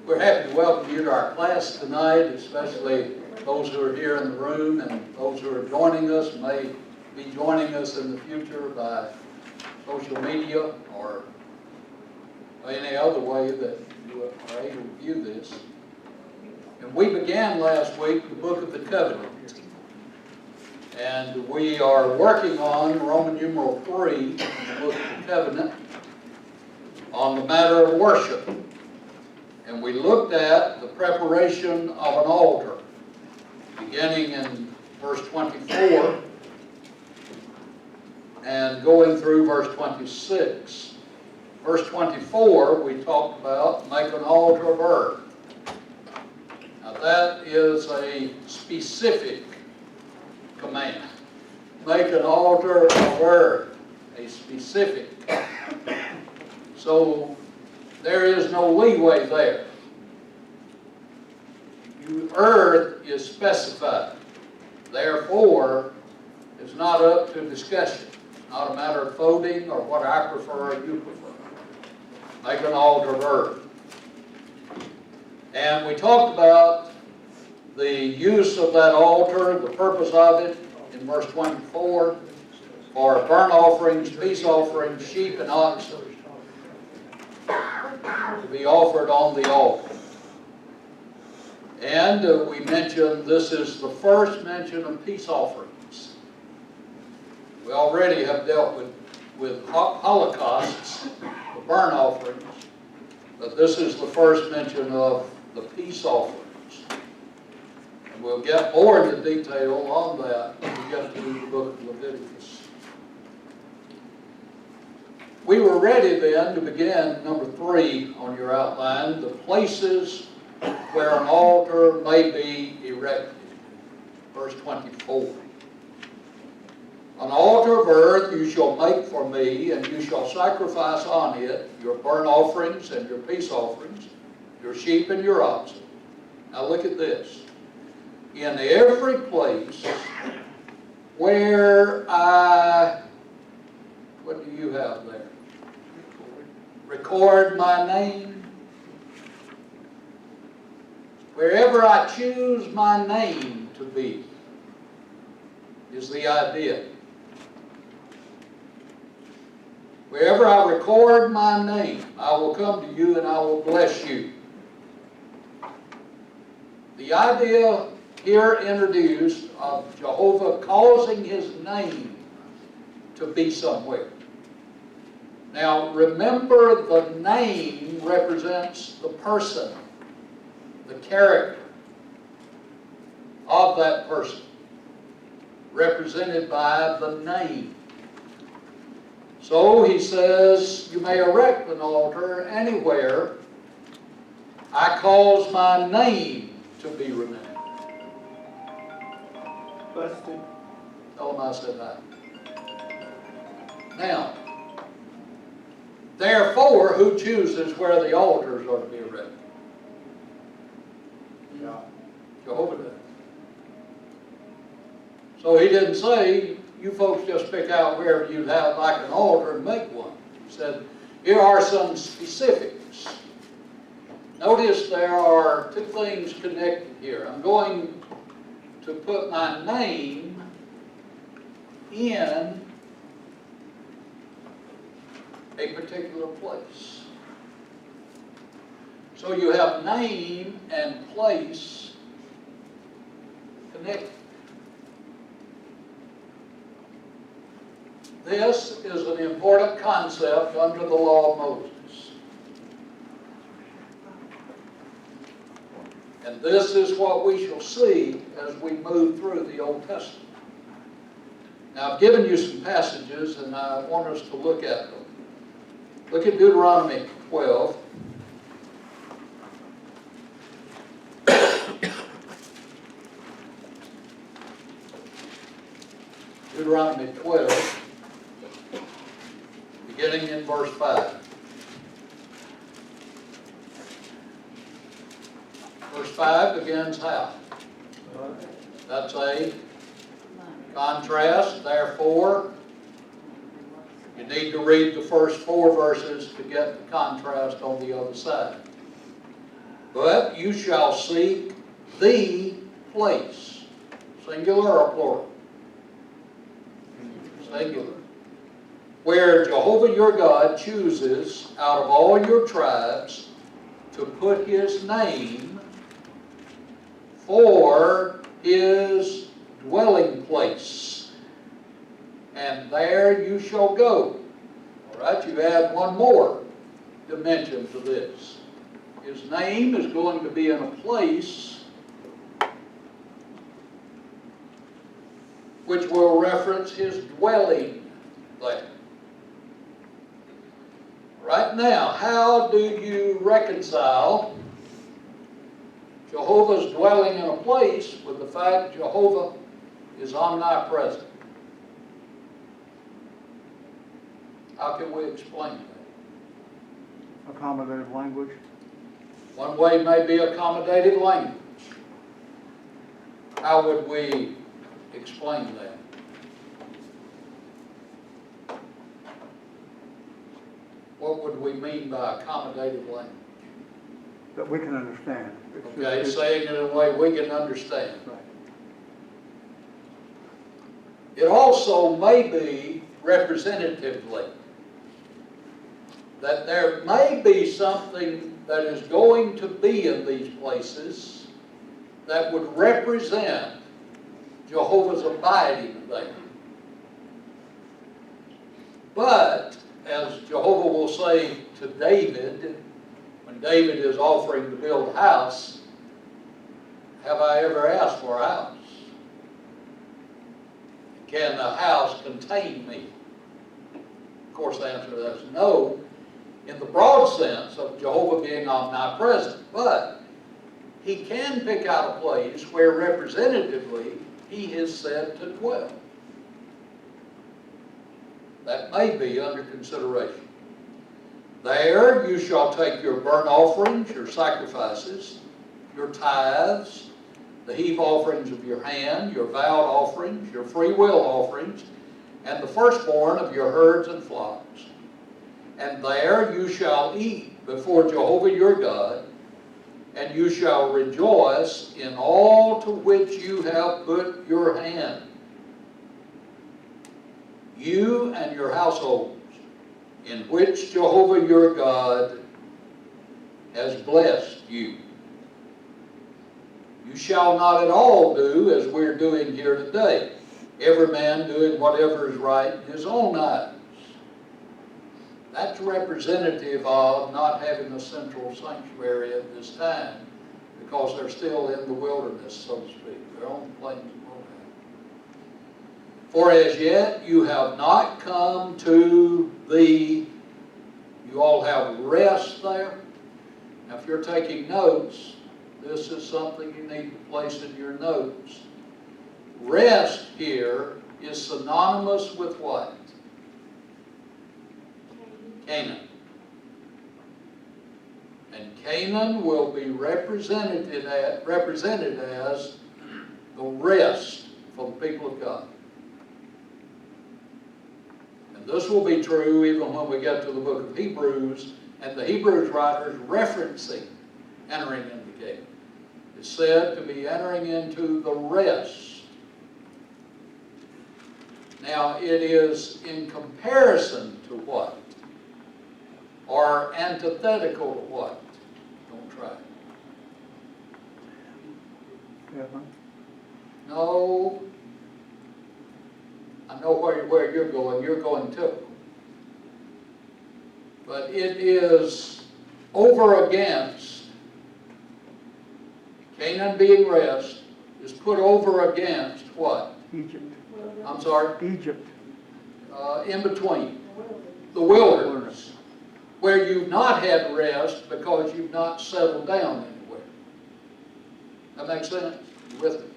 We're happy to welcome you to our class tonight, especially those who are here in the room and those who are joining us, may be joining us in the future by social media or any other way that you are able to view this. And we began last week the book of the Covenant. And we are working on Roman numeral 3 in the book of the Covenant on the matter of worship. And we looked at the preparation of an altar, beginning in verse 24 and going through verse 26. Verse 24, we talked about make an altar of earth. Now that is a specific command. Make an altar of earth, a specific. So there is no leeway there. Earth is specified. Therefore, it's not up to discussion. It's not a matter of voting or what I prefer or you prefer. Make an altar of earth. And we talked about the use of that altar, the purpose of it, in verse 24, for burnt offerings, peace offerings, sheep and oxen, to be offered on the altar. And we mentioned this is the first mention of peace offerings. We already have dealt with holocausts, the burnt offerings, but this is the first mention of the peace offerings. And we'll get more into detail on that when we get to the book of Leviticus. We were ready then to begin number 3 on your outline, the places where an altar may be erected. Verse 24. An altar of earth you shall make for me, and you shall sacrifice on it your burnt offerings and your peace offerings, your sheep and your oxen. Now look at this. In every place where what do you have there? Record my name. Wherever I choose my name to be is the idea. Wherever I record my name, I will come to you and I will bless you. The idea here introduced of Jehovah causing his name to be somewhere. Now remember, the name represents the person, the character of that person, represented by the name. So he says, you may erect an altar anywhere I cause my name to be remembered. Busted. Tell him I said that. Now, therefore, who chooses where the altars are to be erected? Yeah. Jehovah did. So he didn't say, you folks just pick out wherever you have like an altar and make one. He said, here are some specifics. Notice there are 2 things connected here. I'm going to put my name in a particular place. So you have name and place connected. This is an important concept under the law of Moses. And this is what we shall see as we move through the Old Testament. Now I've given you some passages and I want us to look at them. Look at Deuteronomy 12. Deuteronomy 12. Beginning in verse 5. Verse 5 begins how? That's a contrast. Therefore, you need to read the first 4 verses to get the contrast on the other side. But you shall seek the place. Singular or plural? Singular. Where Jehovah your God chooses out of all your tribes to put His name for His dwelling place. And there you shall go. All right, you add one more dimension to this. His name is going to be in a place which will reference His dwelling there. Right now, how do you reconcile Jehovah's dwelling in a place with the fact Jehovah is omnipresent? How can we explain that? Accommodative language. One way may be accommodative language. How would we explain that? What would we mean by accommodative language? That we can understand. Okay, saying it in a way we can understand. Right. It also may be representatively that there may be something that is going to be in these places that would represent Jehovah's abiding there. But, as Jehovah will say to David, when David is offering to build a house, have I ever asked for a house? Can the house contain me? Of course, the answer to that is no, in the broad sense of Jehovah being omnipresent. But He can pick out a place where representatively He is said to dwell. That may be under consideration. There you shall take your burnt offerings, your sacrifices, your tithes, the heave offerings of your hand, your vowed offerings, your free will offerings, and the firstborn of your herds and flocks. And there you shall eat before Jehovah your God, and you shall rejoice in all to which you have put your hand, you and your households, in which Jehovah your God has blessed you. You shall not at all do as we're doing here today, every man doing whatever is right in his own eyes. That's representative of not having a central sanctuary at this time, because they're still in the wilderness, so to speak. They're on the plains of Moab. For as yet you have not come to thee. You all have rest there. Now, if you're taking notes, this is something you need to place in your notes. Rest here is synonymous with what? Canaan. And Canaan will be represented as the rest for the people of God. And this will be true even when we get to the book of Hebrews, and the Hebrews writers referencing entering into Canaan. It's said to be entering into the rest. Now, it is in comparison to what? Or antithetical to what? Don't try it. Heaven. No. I know where you're going. You're going typical. But it is over against, Canaan being rest, is put over against what? Egypt. I'm sorry? Egypt. In between. The wilderness. Where you've not had rest because you've not settled down anywhere. That makes sense? You with me?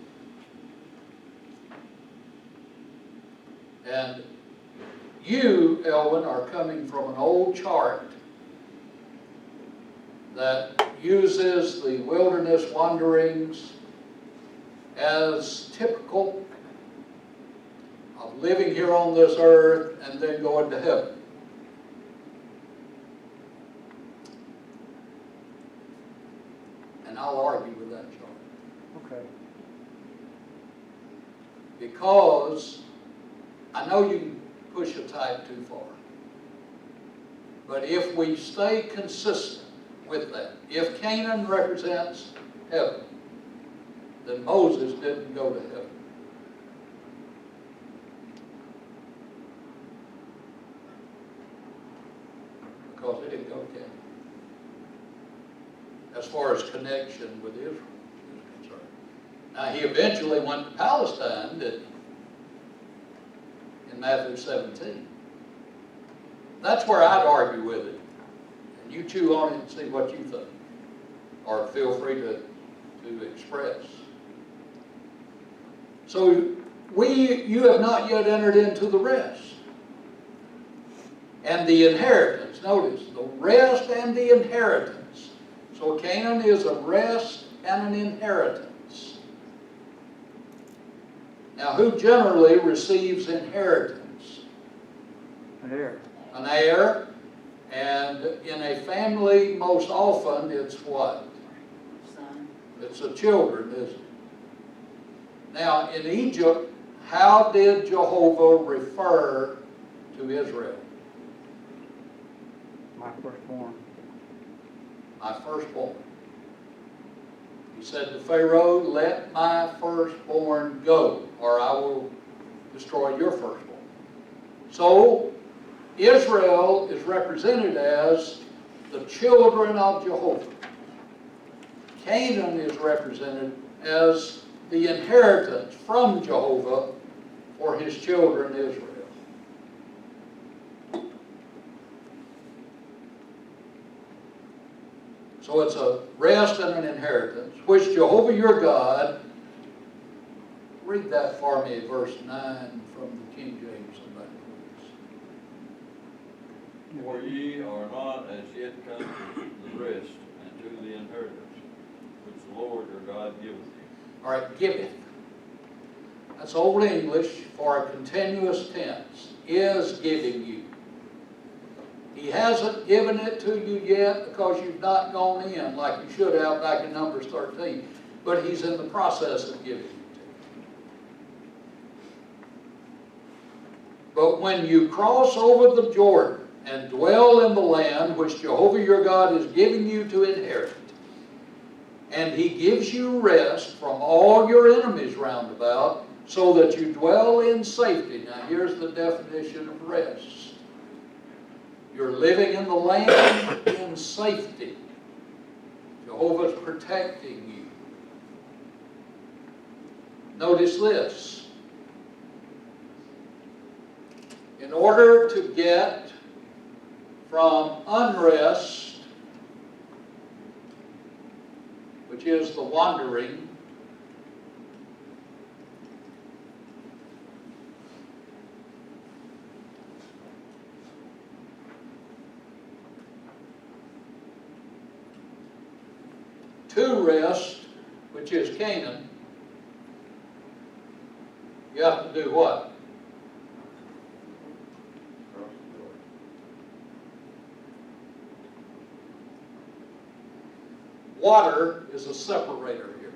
And you, Elvin, are coming from an old chart that uses the wilderness wanderings as typical of living here on this earth and then going to heaven. And I'll argue with that charge. Okay. Because I know you can push a type too far. But if we stay consistent with that, if Canaan represents heaven, then Moses didn't go to heaven. Because he didn't go to Canaan. As far as connection with Israel is concerned. Now he eventually went to Palestine, didn't he? In Matthew 17. That's where I'd argue with it. And you chew on it and see what you think. Or feel free to express. So you have not yet entered into the rest. And the inheritance. Notice, the rest and the inheritance. So Canaan is a rest and an inheritance. Now who generally receives inheritance? An heir. An heir. And in a family, most often, it's what? Son. It's the children, isn't it? Now, in Egypt, how did Jehovah refer to Israel? My firstborn. My firstborn. He said to Pharaoh, let my firstborn go, or I will destroy your firstborn. So, Israel is represented as the children of Jehovah. Canaan is represented as the inheritance from Jehovah for his children Israel. So it's a rest and an inheritance, which Jehovah your God, read that for me, verse 9 from the King James, somebody please. For ye are not as yet come to the rest and to the inheritance, which the Lord your God giveth you. All right, giveth. That's Old English for a continuous tense. Is giving you. He hasn't given it to you yet because you've not gone in like you should have back in Numbers 13. But he's in the process of giving it to you. But when you cross over the Jordan and dwell in the land which Jehovah your God is giving you to inherit, and he gives you rest from all your enemies round about, so that you dwell in safety. Now here's the definition of rest. You're living in the land in safety. Jehovah's protecting you. Notice this. In order to get from unrest, which is the wandering, to rest, which is Canaan, you have to do what? Water is a separator here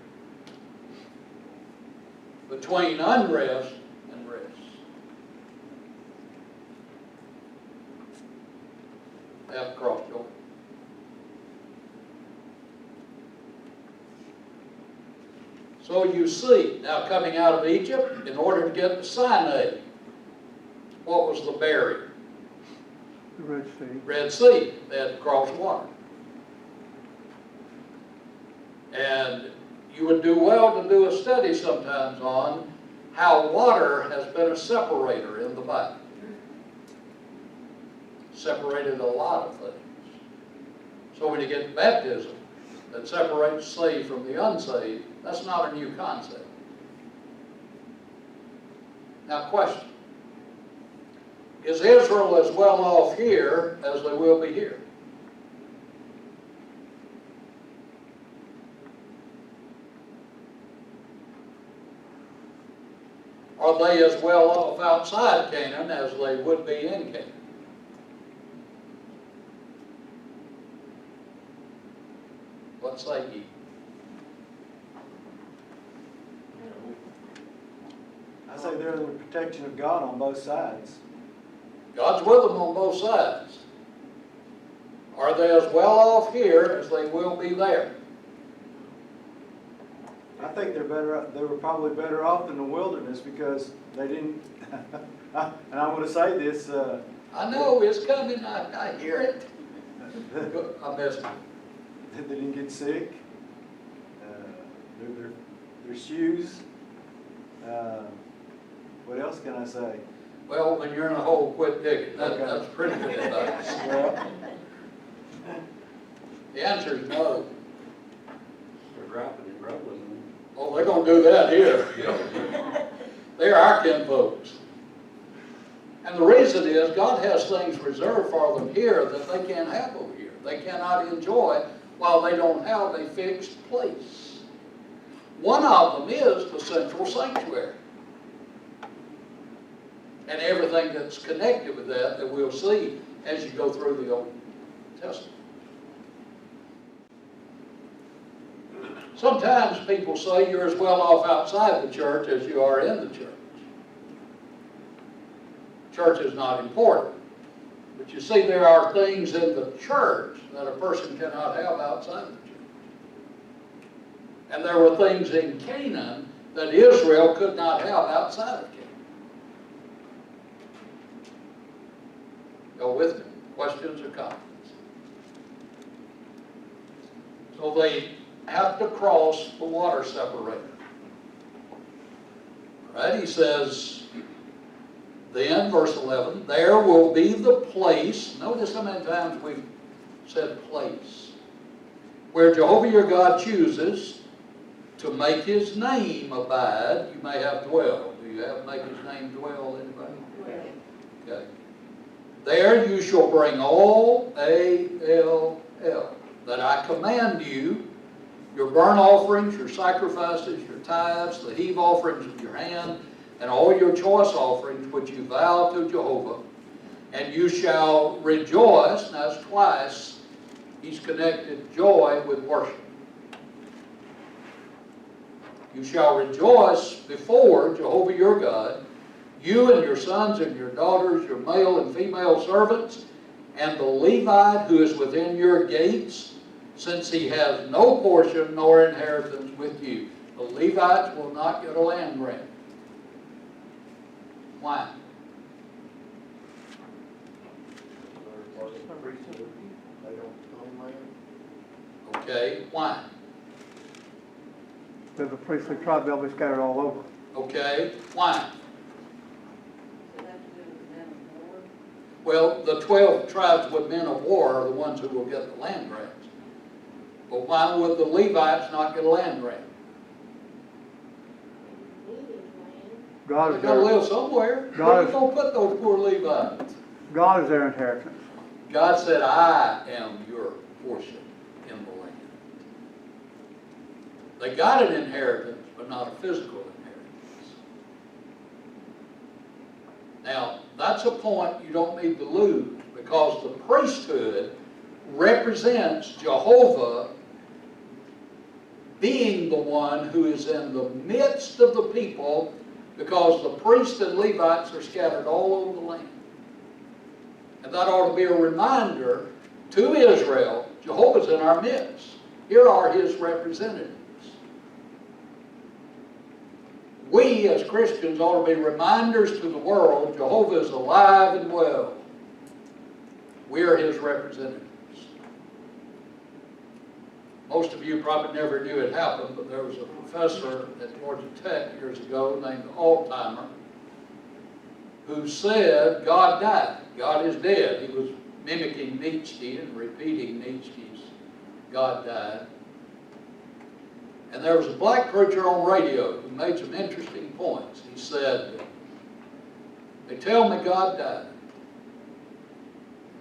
between unrest and rest. They have to cross Jordan. So you see, now coming out of Egypt, in order to get to Sinai, what was the barrier? The Red Sea. Red Sea. They had to cross water. And you would do well to do a study sometimes on how water has been a separator in the Bible. Separated a lot of things. So when you get baptism that separates saved from the unsaved, that's not a new concept. Now question. Is Israel as well off here as they will be here? Are they as well off outside Canaan as they would be in Canaan? What say ye? they're the protection of God on both sides. God's with them on both sides. Are they as well off here as they will be there? I think they're better. They were probably better off in the wilderness because they didn't. And I want to say this. I know it's coming. I hear it. I missed it. They didn't get sick. Their shoes. What else can I say? Well, when you're in a hole, quit digging. Okay. That's pretty good advice. Well, The answer is no. They're dropping and rumbling. Oh, they're going to do that here. They're our kinfolks. And the reason is God has things reserved for them here that they can't have over here. They cannot enjoy while they don't have a fixed place. One of them is the central sanctuary. And everything that's connected with that we'll see as you go through the Old Testament. Sometimes people say you're as well off outside the church as you are in the church. Church is not important. But you see, there are things in the church that a person cannot have outside the church. And there were things in Canaan that Israel could not have outside of Canaan. Go with me. Questions or comments? So they have to cross the water separator. All right, he says, then, verse 11, there will be the place, notice how many times we've said place, where Jehovah your God chooses to make his name abide. You may have dwell. Do you have make his name dwell, anybody? Okay. There you shall bring all, A-L-L, that I command you, your burnt offerings, your sacrifices, your tithes, the heave offerings of your hand, and all your choice offerings which you vow to Jehovah. And you shall rejoice. Now that's twice he's connected joy with worship. You shall rejoice before Jehovah your God, you and your sons and your daughters, your male and female servants, and the Levite who is within your gates, since he has no portion nor inheritance with you. The Levites will not get a land grant. Why? Okay, why? There's a priestly tribe, they'll be scattered all over. Okay, why? Well, the 12 tribes with men of war are the ones who will get the land grants. But why would the Levites not get a land grant? God They is got to their, live somewhere. God Where are you is- going to put those poor Levites? God is their inheritance. God said, I am your portion in the land. They got an inheritance, but not a physical inheritance. Now, that's a point you don't need to lose, because the priesthood represents Jehovah being the one who is in the midst of the people, because the priests and Levites are scattered all over the land. And that ought to be a reminder to Israel, Jehovah's in our midst. Here are his representatives. We as Christians ought to be reminders to the world, Jehovah is alive and well. We are his representatives. Most of you probably never knew it happened, but there was a professor at Georgia Tech years ago named Altimer who said God died. God is dead. He was mimicking Nietzsche and repeating Nietzsche's God died. And there was a black preacher on radio who made some interesting points. He said, they tell me God died.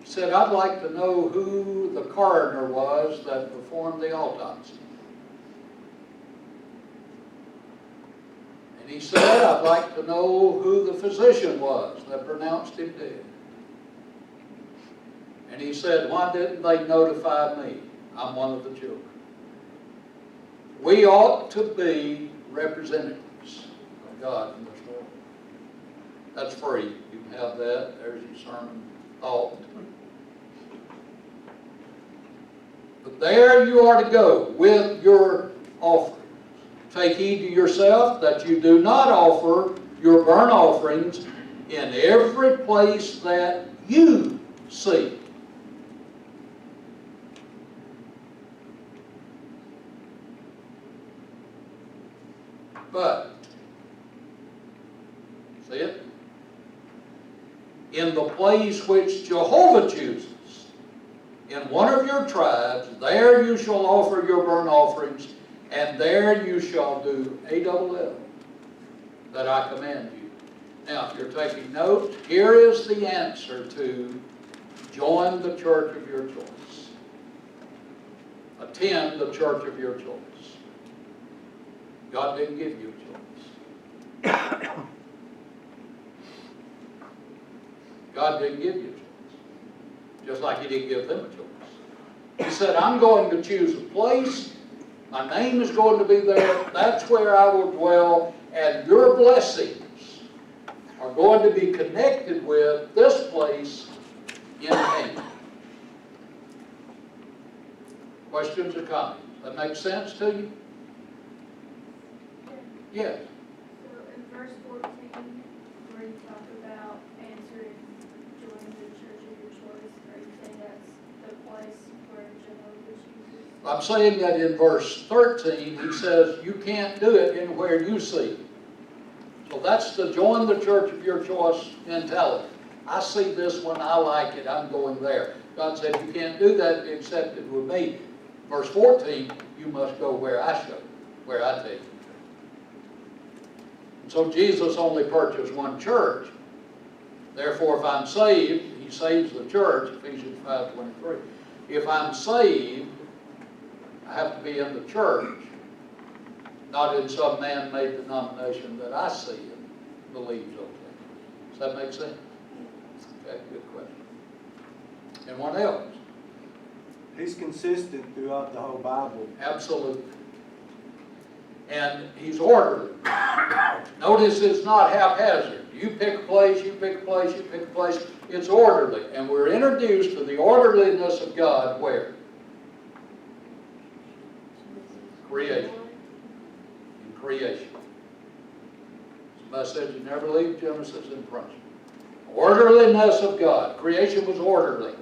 He said, I'd like to know who the coroner was that performed the autopsy. And he said, I'd like to know who the physician was that pronounced him dead. And he said, why didn't they notify me? I'm one of the children. We ought to be representatives of God in this world. That's free. You can have that. There's your sermon thought. But there you are to go with your offerings. Take heed to yourself that you do not offer your burnt offerings in every place that you see. But, see it? In the place which Jehovah chooses, in one of your tribes, there you shall offer your burnt offerings, and there you shall do ALL that I command you. Now, if you're taking notes, here is the answer to join the church of your choice. Attend the church of your choice. God didn't give you a choice. God didn't give you a choice. Just like He didn't give them a choice. He said, I'm going to choose a place. My name is going to be there. That's where I will dwell. And your blessings are going to be connected with this place in Canaan. Questions or comments? That makes sense to you? Yes. So in verse 14, where you talk about answering, joining the church of your choice, are you saying that's the place where Jehovah chooses? I'm saying that in verse 13, he says, you can't do it anywhere you see. So that's the join the church of your choice mentality. I see this one, I like it, I'm going there. God said, you can't do that except it with me. Verse 14, you must go where I show, where I take you. So Jesus only purchased one church. Therefore, if I'm saved, He saves the church, Ephesians 5:23. If I'm saved, I have to be in the church, not in some man-made denomination that I see and believes okay. Does that make sense? Okay, good question. Anyone else? He's consistent throughout the whole Bible. Absolutely. And He's orderly. Notice it's not haphazard. You pick a place, you pick a place, you pick a place. It's orderly. And we're introduced to the orderliness of God where? Creation. In creation. It's a message you never leave Genesis in principle. Orderliness of God. Creation was orderly.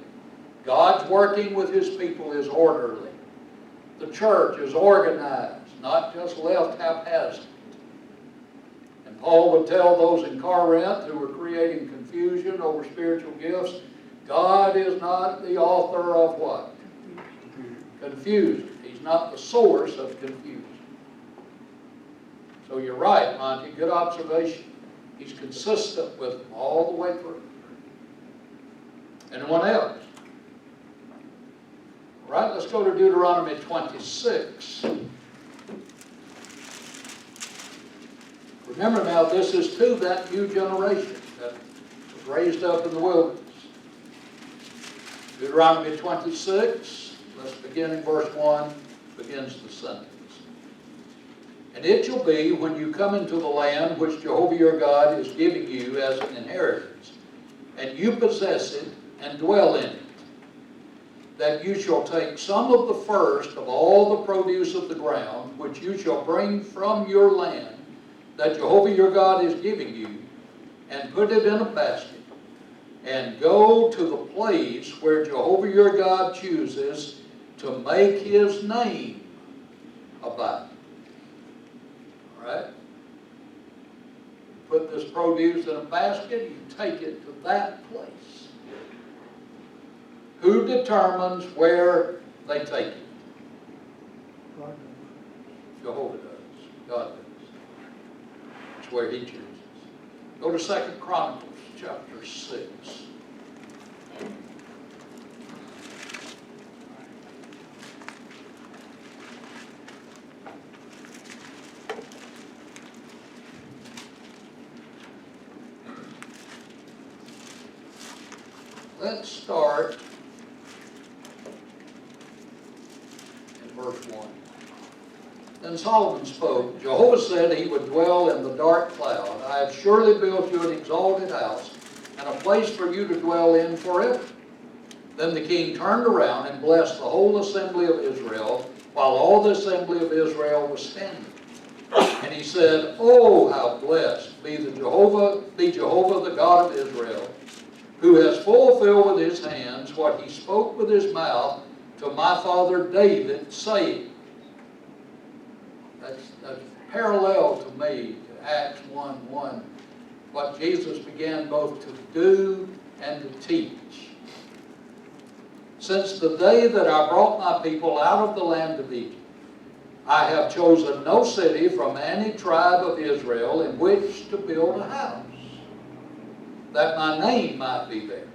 God's working with His people is orderly. The church is organized, not just left haphazard. And Paul would tell those in Corinth who were creating confusion over spiritual gifts, God is not the author of what? Confusion. He's not the source of confusion. So you're right, Monty. Good observation. He's consistent with them all the way through. Anyone else? All right, let's go to Deuteronomy 26. Remember now, this is to that new generation that was raised up in the wilderness. Deuteronomy 26, let's begin in verse 1, begins the sentence. And it shall be when you come into the land which Jehovah your God is giving you as an inheritance, and you possess it and dwell in it, that you shall take some of the first of all the produce of the ground, which you shall bring from your land, that Jehovah your God is giving you, and put it in a basket, and go to the place where Jehovah your God chooses to make His name abide. All right? Put this produce in a basket, you take it to that place. Who determines where they take it? Jehovah does. God does. It's where He chooses. Go to 2 Chronicles chapter 6. Let's start in verse 1. Then Solomon spoke. Jehovah said he would dwell in the dark cloud. I have surely built you an exalted house, and a place for you to dwell in forever. Then the king turned around and blessed the whole assembly of Israel, while all the assembly of Israel was standing. And he said, Oh, how blessed be Jehovah the God of Israel, who has fulfilled with his hands what he spoke with his mouth to my father David, saying. That's parallel to me, to Acts 1:1, what Jesus began both to do and to teach. Since the day that I brought my people out of the land of Egypt, I have chosen no city from any tribe of Israel in which to build a house, that my name might be there.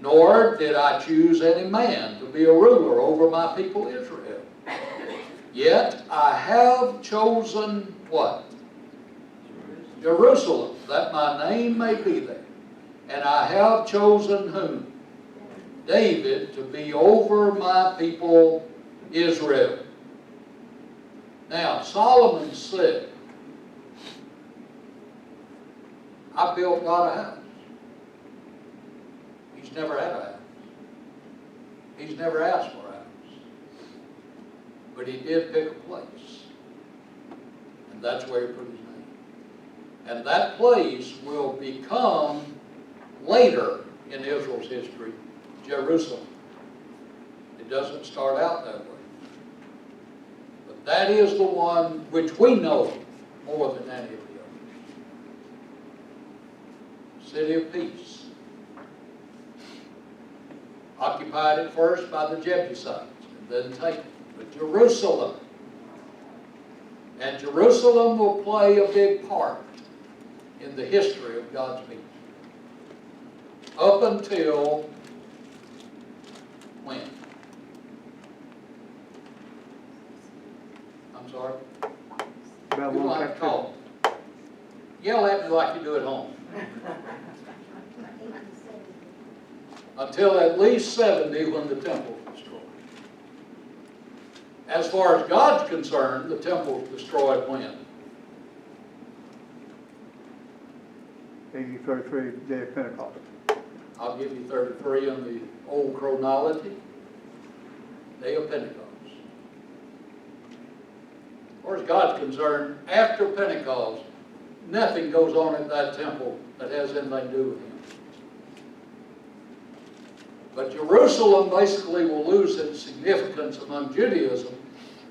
Nor did I choose any man to be a ruler over my people Israel. Yet I have chosen what? Jerusalem, that my name may be there. And I have chosen whom? David, to be over my people Israel. Now, Solomon said, I built God a house. He's never had a house. He's never asked for a house. But he did pick a place. And that's where he put his name. And that place will become, later in Israel's history, Jerusalem. It doesn't start out that way. But that is the one which we know more than any of the others. City of peace. Occupied at first by the Jebusites and then taken. But Jerusalem. And Jerusalem will play a big part in the history of God's people. Up until when? I'm sorry? You Babylon like to captivity. call. Yell at me like you do at home. Until at least 70 when the temple was destroyed. As far as God's concerned, the temple was destroyed when? AD 33, day of Pentecost. I'll give you 33 on the old chronology. Day of Pentecost. As far as God's concerned, after Pentecost, nothing goes on at that temple that has anything to do with Him. But Jerusalem basically will lose its significance among Judaism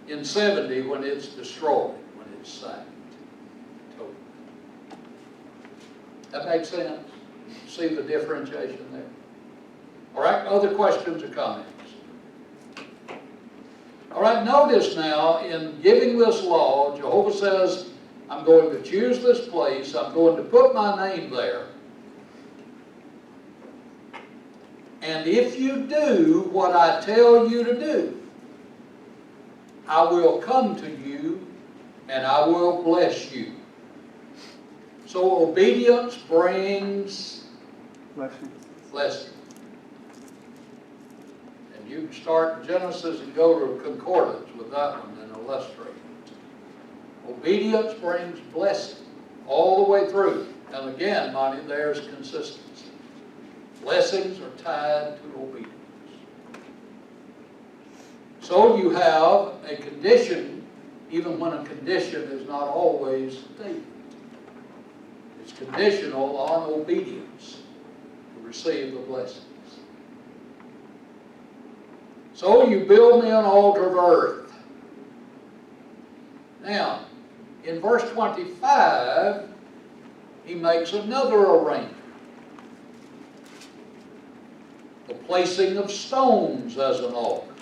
in 70 when it's destroyed, when it's sacked. Totally. That makes sense? See the differentiation there? All right, other questions or comments? All right, notice now, in giving this law, Jehovah says, I'm going to choose this place, I'm going to put my name there. And if you do what I tell you to do, I will come to you and I will bless you. So obedience brings blessing. And you can start in Genesis and go to concordance with that one and illustrate it. Obedience brings blessing all the way through. And again, Monty, there's consistency. Blessings are tied to obedience. So you have a condition, even when a condition is not always stated. It's conditional on obedience to receive the blessings. So you build me an altar of earth. Now, in verse 25, he makes another arrangement. The placing of stones as an altar.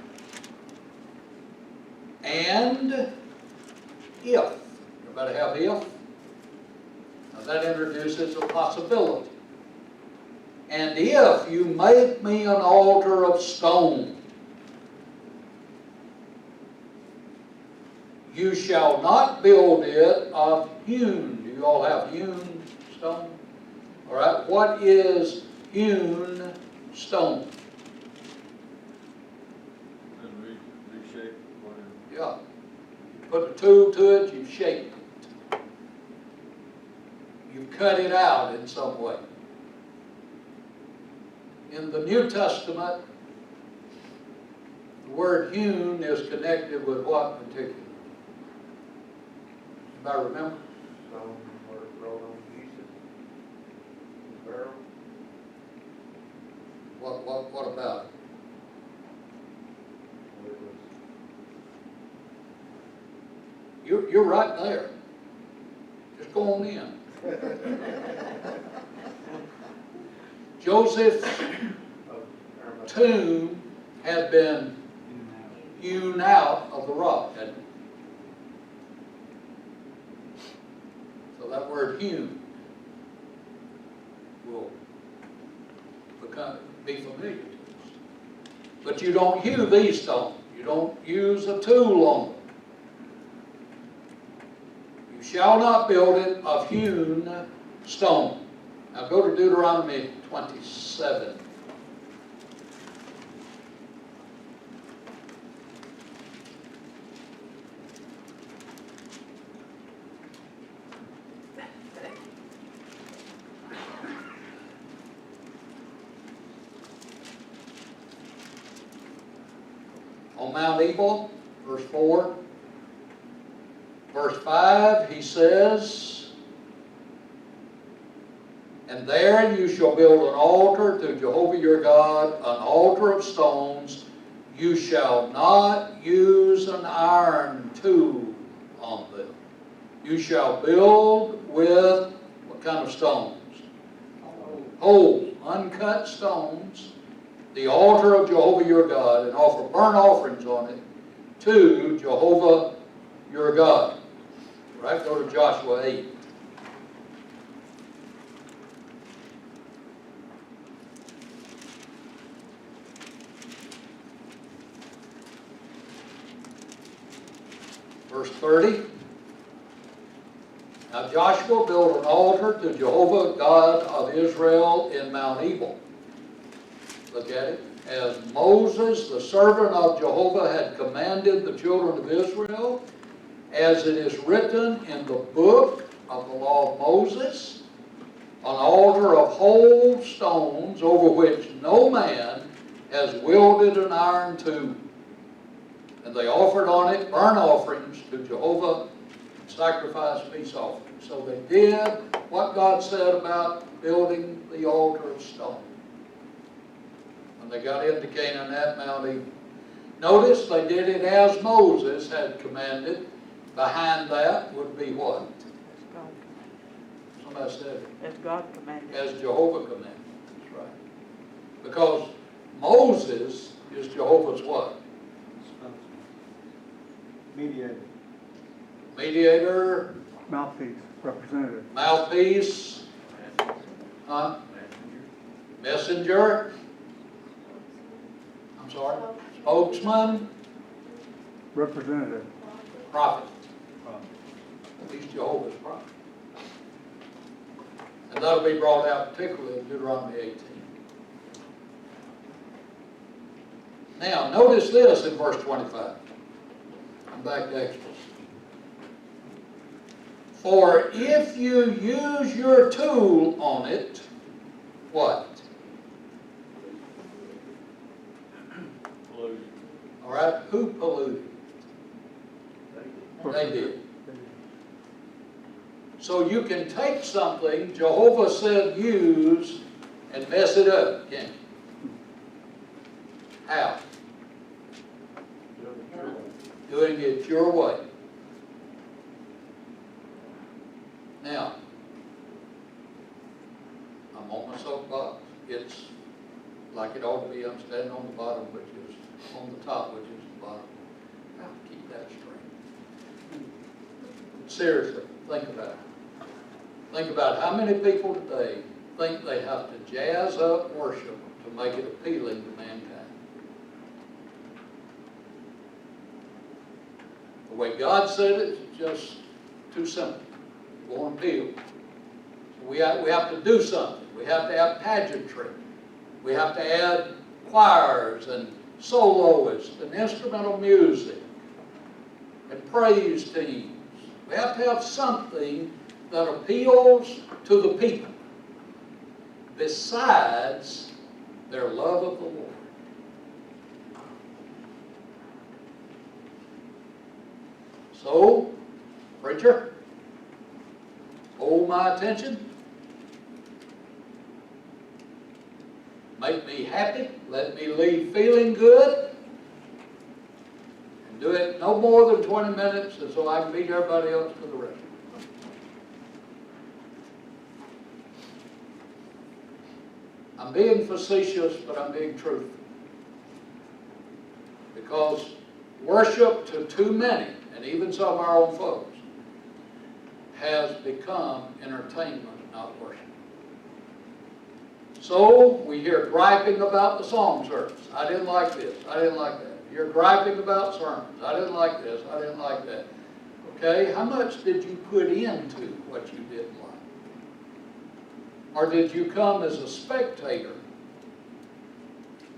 And if. Everybody have if? Now that introduces a possibility. And if you make me an altar of stone, you shall not build it of hewn. Do you all have hewn stone? All right, what is hewn stone? And reshape, whatever. Yeah. put a tool to it, you've shaped it. You've cut it out in some way. In the New Testament, the word hewn is connected with what particular? Anybody remember? Stone or rolled on pieces. Barrel. What about it? It was You're right there. Just go on in. Joseph's tomb had been hewn out of the rock, hadn't it? So that word hewn will be familiar to us. But you don't hew these stones. You don't use a tool on them. You shall not build it of hewn stone. Now go to Deuteronomy 27. On Mount Ebal, verse 4. Verse 5, he says, "And there you shall build an altar to Jehovah your God, an altar of stones. You shall not use an iron tool on them. You shall build with," what kind of stones? Whole, uncut stones, "the altar of Jehovah your God, and offer burnt offerings on it to Jehovah your God." Right? Go to Joshua 8. Verse 30. "Now Joshua built an altar to Jehovah God of Israel in Mount Ebal." Look at it. "As Moses, the servant of Jehovah, had commanded the children of Israel, as it is written in the book of the law of Moses, an altar of whole stones over which no man has wielded an iron tool. And they offered on it burnt offerings to Jehovah, and sacrificed peace offerings." So they did what God said about building the altar of stone. And they got into Canaan at Mount Ebal. Notice they did it as Moses had commanded. Behind that would be what? Somebody said it. As God commanded. As Jehovah commanded. That's right. Because Moses is Jehovah's what? Mediator. Mediator, Mouthpiece, representative. mouthpiece, messenger, I'm sorry, spokesman, Representative. prophet. He's Jehovah's prophet. And that'll be brought out particularly in Deuteronomy 18. Now, notice this in verse 25. I'm back to Exodus. "For if you use your tool on it," what? Polluted. All right, who polluted? They did. So you can take something Jehovah said use and mess it up, can't you? How? Doing it your way. Now, I'm on my soapbox. It's like it ought to be. I'm standing on the bottom, which is on the top, which is the bottom. How to keep that straight? Seriously, think about it. Think about how many people today think they have to jazz up worship to make it appealing to mankind. The way God said it is just too simple. It won't appeal. So we have to do something. We have to have pageantry. We have to add choirs and soloists and instrumental music and praise teams. We have to have something that appeals to the people besides their love of the Lord. So, preacher, hold my attention. Make me happy. Let me leave feeling good. And do it no more than 20 minutes so I can beat everybody else to the rest. I'm being facetious, but I'm being truthful. Because worship to too many, and even some of our own folks, has become entertainment, not worship. So we hear griping about the song service. I didn't like this. I didn't like that. You're griping about sermons. I didn't like this. I didn't like that. Okay, how much did you put into what you didn't like? Or did you come as a spectator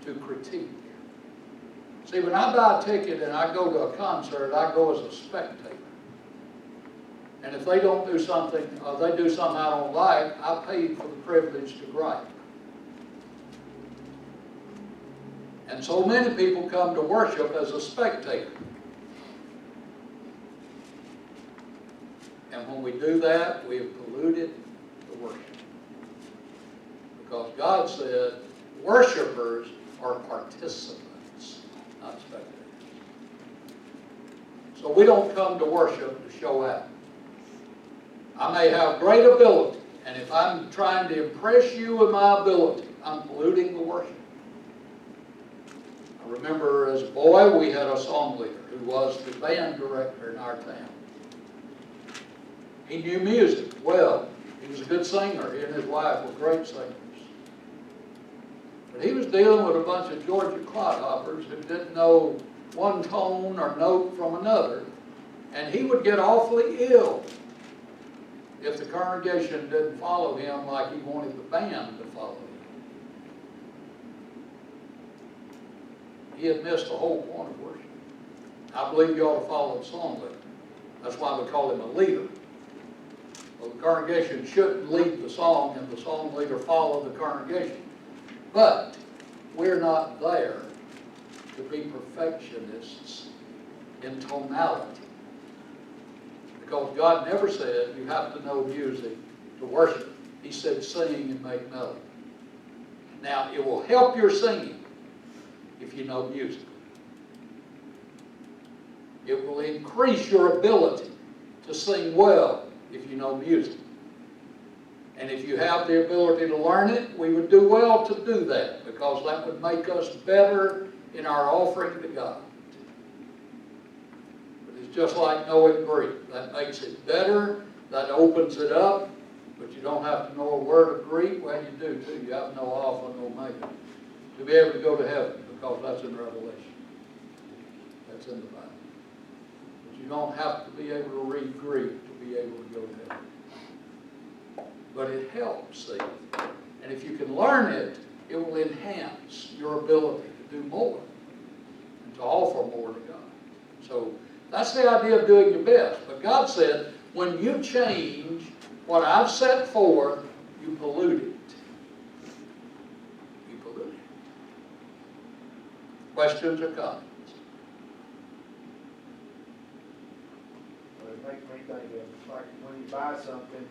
to critique? See, when I buy a ticket and I go to a concert, I go as a spectator. And if they don't do something, or they do something I don't like, I paid for the privilege to gripe. And so many people come to worship as a spectator. And when we do that, we have polluted the worship. Because God said, worshipers are participants, not spectators. So we don't come to worship to show out. I may have great ability, and if I'm trying to impress you with my ability, I'm polluting the worship. I remember as a boy, we had a song leader who was the band director in our town. He knew music well. He was a good singer. He and his wife were great singers. But he was dealing with a bunch of Georgia clodhoppers who didn't know one tone or note from another, and he would get awfully ill if the congregation didn't follow him like he wanted the band to follow him. He had missed the whole point of worship. I believe you ought to follow the song leader. That's why we call him a leader. Well, the congregation shouldn't lead the song and the song leader follow the congregation. But we're not there to be perfectionists in tonality. Because God never said you have to know music to worship. He said sing and make melody. Now, it will help your singing if you know music. It will increase your ability to sing well if you know music. And if you have the ability to learn it, we would do well to do that, because that would make us better in our offering to God. But it's just like knowing Greek. That makes it better, that opens it up, but you don't have to know a word of Greek. Well, you do too. You have no alpha, no omega, to be able to go to heaven, because that's in Revelation. That's in the Bible. But you don't have to be able to read Greek to be able to go to heaven. But it helps, see. And if you can learn it, it will enhance your ability to do more and to offer more to God. So that's the idea of doing your best. But God said, when you change what I've set forth, you pollute it. You pollute it. Questions or comments? Well, it makes me think of, like, when you buy something,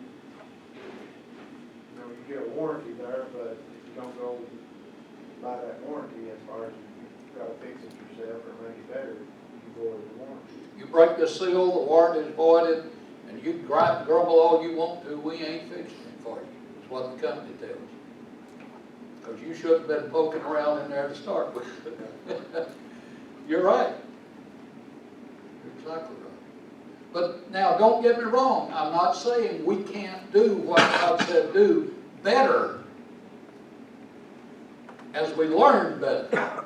you know, you get a warranty there, but if you don't go buy that warranty, as far as you try to fix it yourself or make it better, you go over the warranty. You break the seal, the warranty is voided, and you can gripe and grumble all you want to, we ain't fixing it for you. That's what the company tells you. Because you shouldn't have been poking around in there to start with. You're right. You're exactly right. But now, don't get me wrong. I'm not saying we can't do what God said do better as we learn better.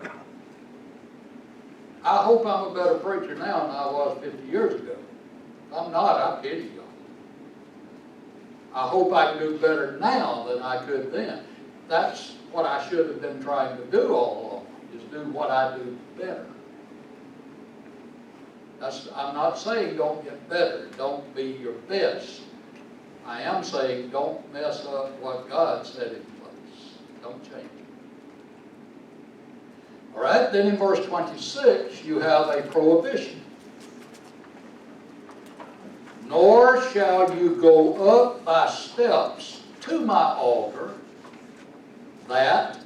I hope I'm a better preacher now than I was 50 years ago. If I'm not, I pity y'all. I hope I can do better now than I could then. That's what I should have been trying to do all along, is do what I do better. I'm not saying don't get better, don't be your best. I am saying don't mess up what God set in place. Don't change it. All right, then in verse 26, you have a prohibition. Nor shall you go up by steps to my altar,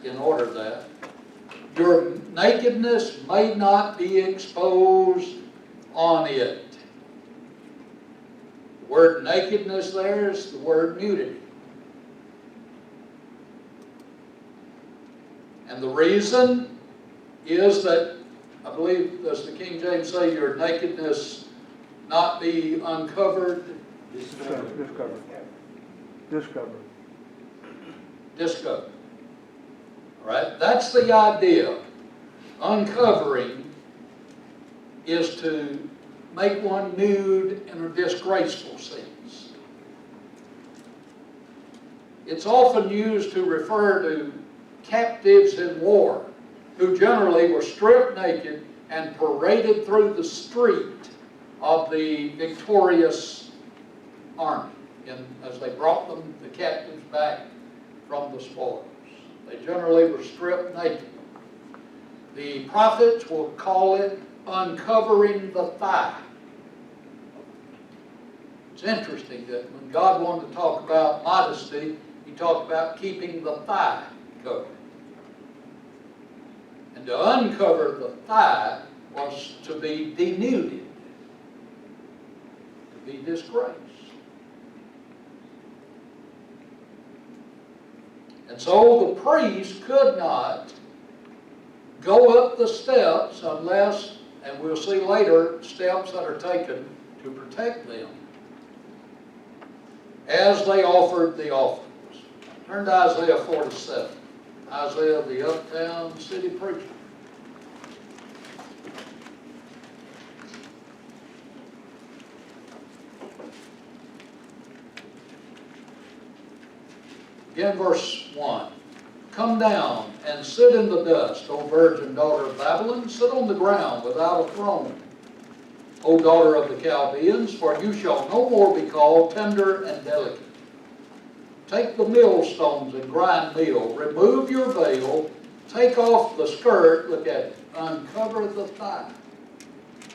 in order that your nakedness may not be exposed on it. The word nakedness there is the word nudity. And the reason is that, I believe, does the King James say your nakedness not be uncovered? Discovered. Discovered. Discovered. All right, that's the idea. Uncovering is to make one nude in a disgraceful sense. It's often used to refer to captives in war, who generally were stripped naked and paraded through the street of the victorious army as they brought them, the captives, back from the spoils. They generally were stripped naked. The prophets will call it uncovering the thigh. It's interesting that when God wanted to talk about modesty, He talked about keeping the thigh covered. And to uncover the thigh was to be denuded, to be disgraced. And so the priest could not go up the steps unless, and we'll see later, steps that are taken to protect them as they offered the offerings. Turn to Isaiah 47. Isaiah, the uptown city preacher. Again, verse 1. Come down and sit in the dust, O virgin daughter of Babylon. Sit on the ground without a throne, O daughter of the Chaldeans, for you shall no more be called tender and delicate. Take the millstones and grind meal. Remove your veil. Take off the skirt. Look at it. Uncover the thigh.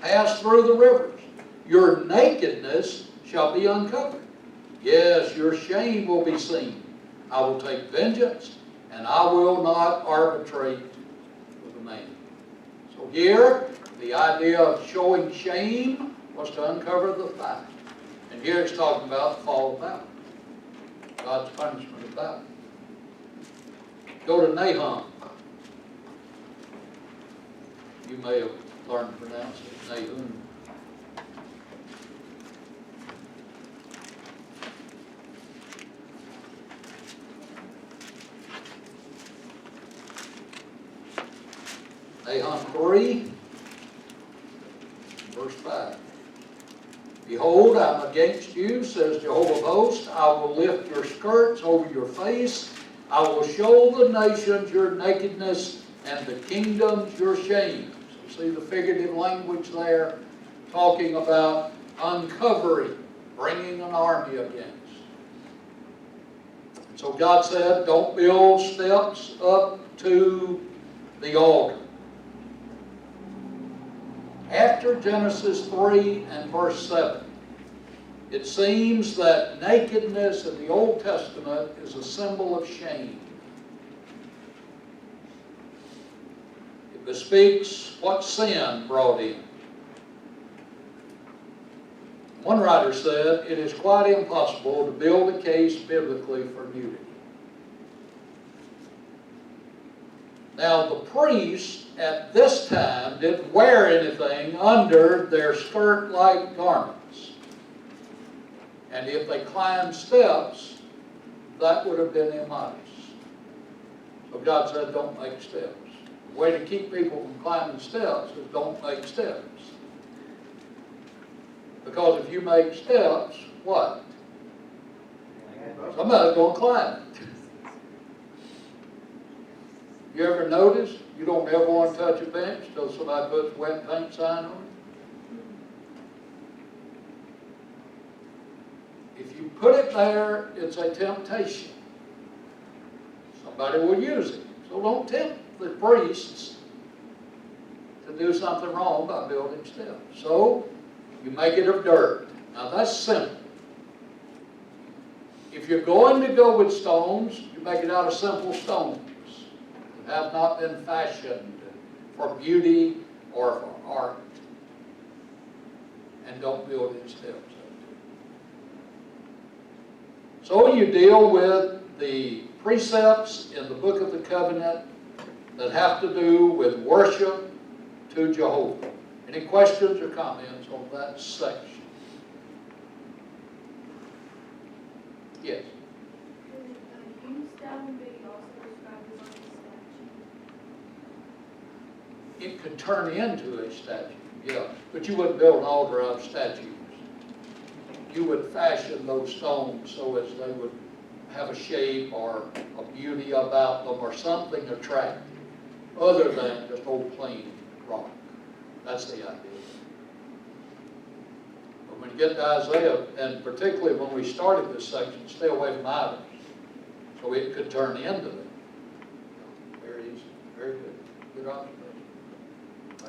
Pass through the rivers. Your nakedness shall be uncovered. Yes, your shame will be seen. I will take vengeance, and I will not arbitrate with a man. So here, the idea of showing shame was to uncover the thigh. And here it's talking about the fall of Babylon. God's punishment of Babylon. Go to Nahum. You may have learned to pronounce it, Nahum. Nahum 3, verse 5. Behold, I am against you, says Jehovah of hosts. I will lift your skirts over your face. I will show the nations your nakedness and the kingdoms your shame. So see the figurative language there, talking about uncovering, bringing an army against. So God said, don't build steps up to the altar. After Genesis 3 and verse 7, it seems that nakedness in the Old Testament is a symbol of shame. It bespeaks what sin brought in. One writer said, it is quite impossible to build a case biblically for nudity. Now, the priests at this time didn't wear anything under their skirt-like garments. And if they climbed steps, that would have been immodest. So God said, don't make steps. The way to keep people from climbing steps is don't make steps. Because if you make steps, what? Somebody's going to climb it. You ever notice you don't ever want to touch a bench till somebody puts wet paint sign on it? If you put it there, it's a temptation. Somebody will use it. So don't tempt the priests to do something wrong by building steps. So you make it of dirt. Now that's simple. If you're going to go with stones, you make it out of simple stones that have not been fashioned for beauty or for art. And don't build in steps. So you deal with the precepts in the Book of the Covenant that have to do with worship to Jehovah. Any questions or comments on that section? Yes. Could a hewn stone be also described as like a statue? It could turn into a statue, yeah. But you wouldn't build an altar out of statues. You would fashion those stones so as they would have a shape or a beauty about them or something attractive, other than just old plain rock. That's the idea. But when you get to Isaiah, and particularly when we started this section, stay away from idols. So it could turn into them. Very easy. Very good. Good observation.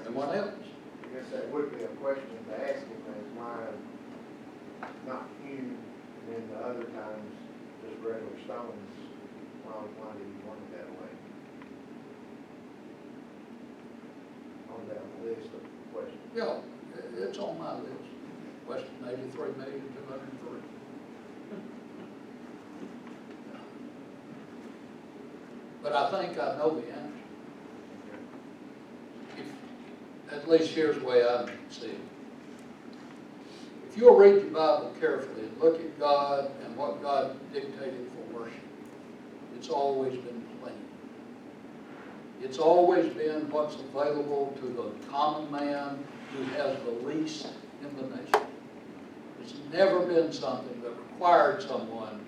Anyone else? I guess that would be a question to ask him, is why not hewn, and then the other times just regular stones? Why did he want it that way? On that list of questions. Yeah, it's on my list. Question 83,203,000. But I think I know the answer. At least here's the way I see it. If you'll read your Bible carefully and look at God and what God dictated for worship, it's always been plain. It's always been what's available to the common man who has the least in the nation. It's never been something that required someone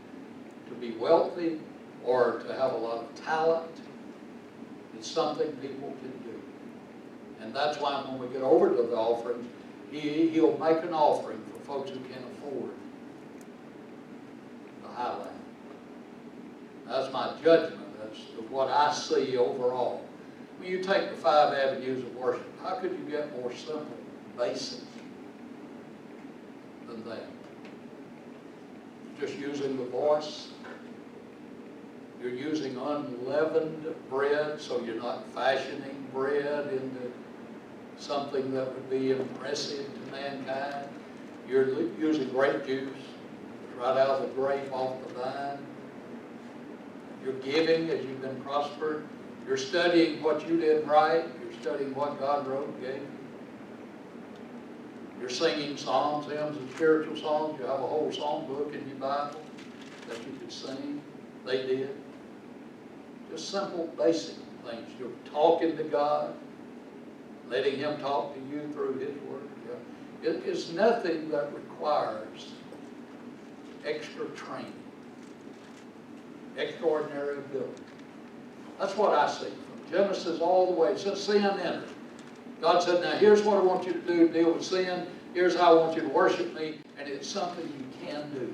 to be wealthy or to have a lot of talent. It's something people can do. And that's why when we get over to the offering, he'll make an offering for folks who can't afford the highland. That's my judgment. That's what I see overall. When you take the 5 avenues of worship, how could you get more simple, basic than that? Just using the voice. You're using unleavened bread, so you're not fashioning bread into something that would be impressive to mankind. You're using grape juice right out of the grape off the vine. You're giving as you've been prospered. You're studying what you did right. You're studying what God wrote and gave you. You're singing psalms, hymns, and spiritual songs. You have a whole song book in your Bible that you could sing. They did. Just simple, basic things. You're talking to God, letting Him talk to you through His Word. Yeah. It is nothing that requires extra training, extraordinary ability. That's what I see from Genesis all the way, since sin entered. God said, now here's what I want you to do to deal with sin. Here's how I want you to worship me, and it's something you can do.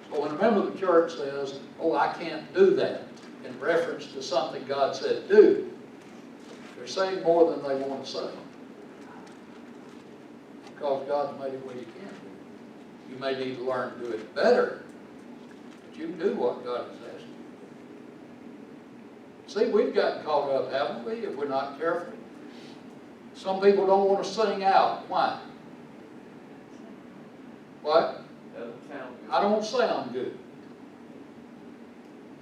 But when a member of the church says, oh, I can't do that, in reference to something God said do, they're saying more than they want to say. Because God's made it where you can do it. You may need to learn to do it better, but you can do what God has asked you to do. See, we've gotten caught up, haven't we, if we're not careful? Some people don't want to sing out. Why? What? Doesn't sound good. I don't sound good.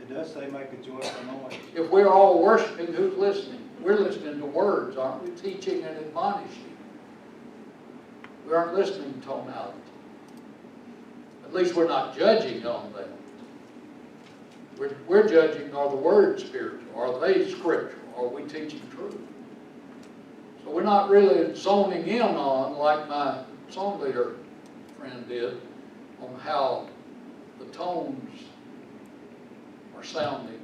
It does say make a joyful noise. If we're all worshiping, who's listening? We're listening to words, aren't we? Teaching and admonishing. We aren't listening to tonality. At least we're not judging on that. We're judging, are the words spiritual? Are they scriptural? Are we teaching truth? So we're not really zoning in on, like my song leader friend did, on how the tones are sounding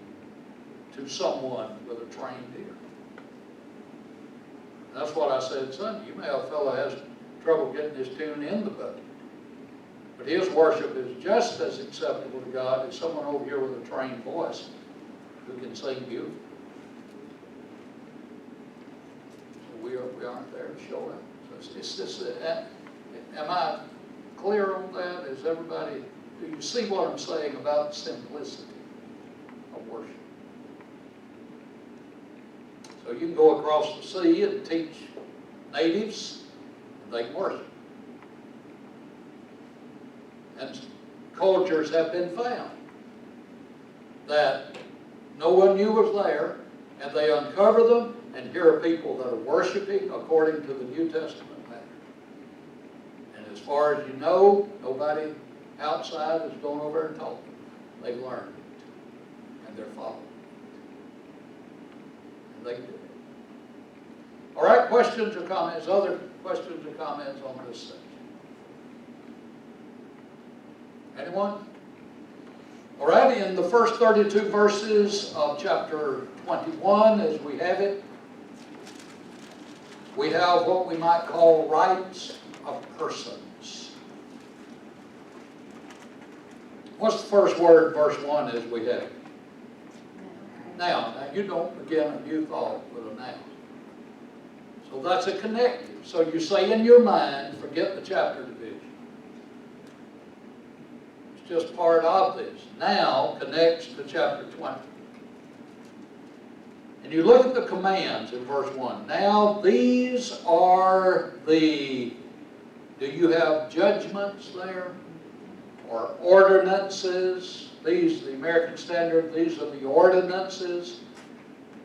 to someone with a trained ear. That's what I said Sunday. You may have a fellow who has trouble getting his tune in the bucket, But his worship is just as acceptable to God as someone over here with a trained voice who can sing beautifully. So we aren't there to show that. So it's just, am I clear on that? Is everybody, do you see what I'm saying about the simplicity of worship? So you can go across the sea and teach natives, and they can worship. And cultures have been found that no one knew was there, and they uncover them, and here are people that are worshiping according to the New Testament pattern. And as far as you know, nobody outside has gone over and taught them. They've learned it, and they're following it. And they do it. All right, questions or comments? Other questions or comments on this section? Anyone? All right, in the first 32 verses of chapter 21, as we have it, we have what we might call rights of persons. What's the first word in verse 1 as we have it? Now, you don't begin a new thought with a noun. So that's a connective. So you say in your mind, forget the chapter division. It's just part of this. Now connects to chapter 20. And you look at the commands in verse 1. Now these are the, do you have judgments there? Or ordinances? These, the American Standard, these are the ordinances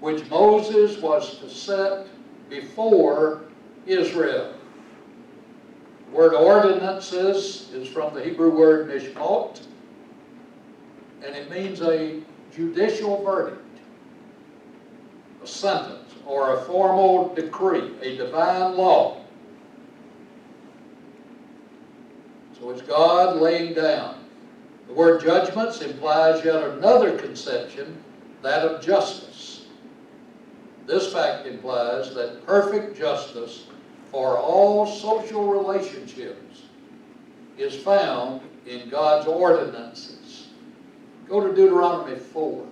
which Moses was to set before Israel. The word ordinances is from the Hebrew word mishpat, and it means a judicial verdict, a sentence, or a formal decree, a divine law. So it's God laying down. The word judgments implies yet another conception, that of justice. This fact implies that perfect justice for all social relationships is found in God's ordinances. Go to Deuteronomy 4.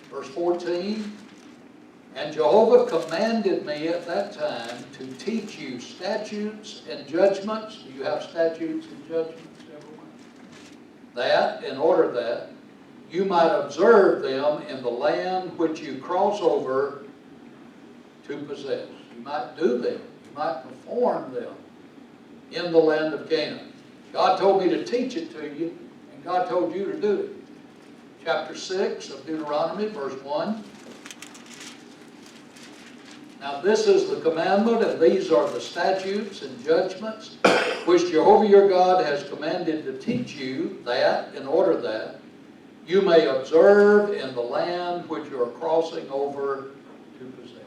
Verse 14. And Jehovah commanded me at that time to teach you statutes and judgments. Do you have statutes and judgments, everyone? That, in order that you might observe them in the land which you cross over to possess. You might do them. You might perform them in the land of Canaan. God told me to teach it to you, and God told you to do it. Chapter 6 of Deuteronomy, verse 1. Now this is the commandment, and these are the statutes and judgments which Jehovah your God has commanded to teach you, that, in order that you may observe in the land which you are crossing over to possess.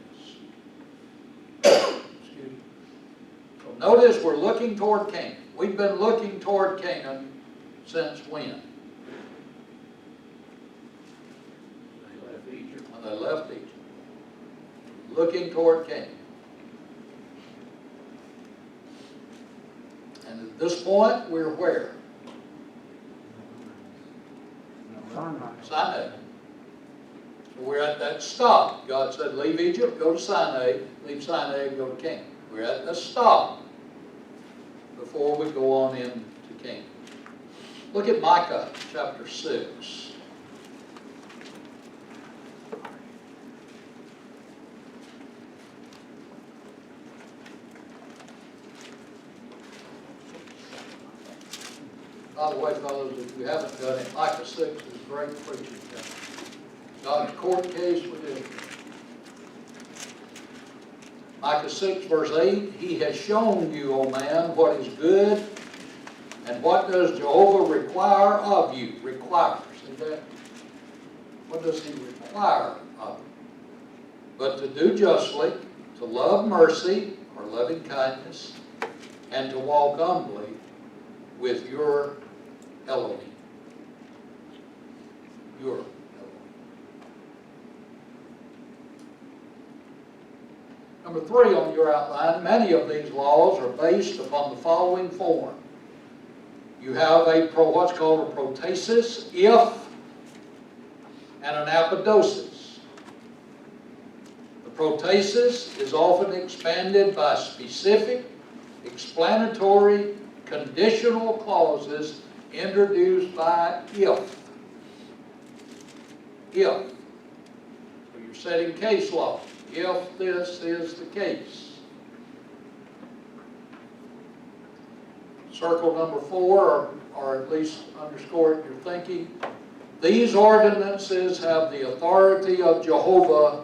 Excuse me. So notice we're looking toward Canaan. We've been looking toward Canaan since when? When they left Egypt. Looking toward Canaan. And at this point, we're where? Sinai. So we're at that stop. God said, leave Egypt, go to Sinai. Leave Sinai and go to Canaan. We're at the stop before we go on into Canaan. Look at Micah chapter 6. By the way, fellows, if you haven't done it, Micah 6 is great preaching. God's court case with Israel. Micah 6, verse 8, He has shown you, O man, what is good, and what does Jehovah require of you? Require. See that? What does He require of you? But to do justly, to love mercy, or loving kindness, and to walk humbly with your Elohim. your devil. Number 3 on your outline, many of these laws are based upon the following form. You have what's called a protasis, if, and an apodosis. The protasis is often expanded by specific, explanatory, conditional clauses introduced by if. If. So you're setting case law. If this is the case. Circle number 4, or at least underscore it in your thinking. These ordinances have the authority of Jehovah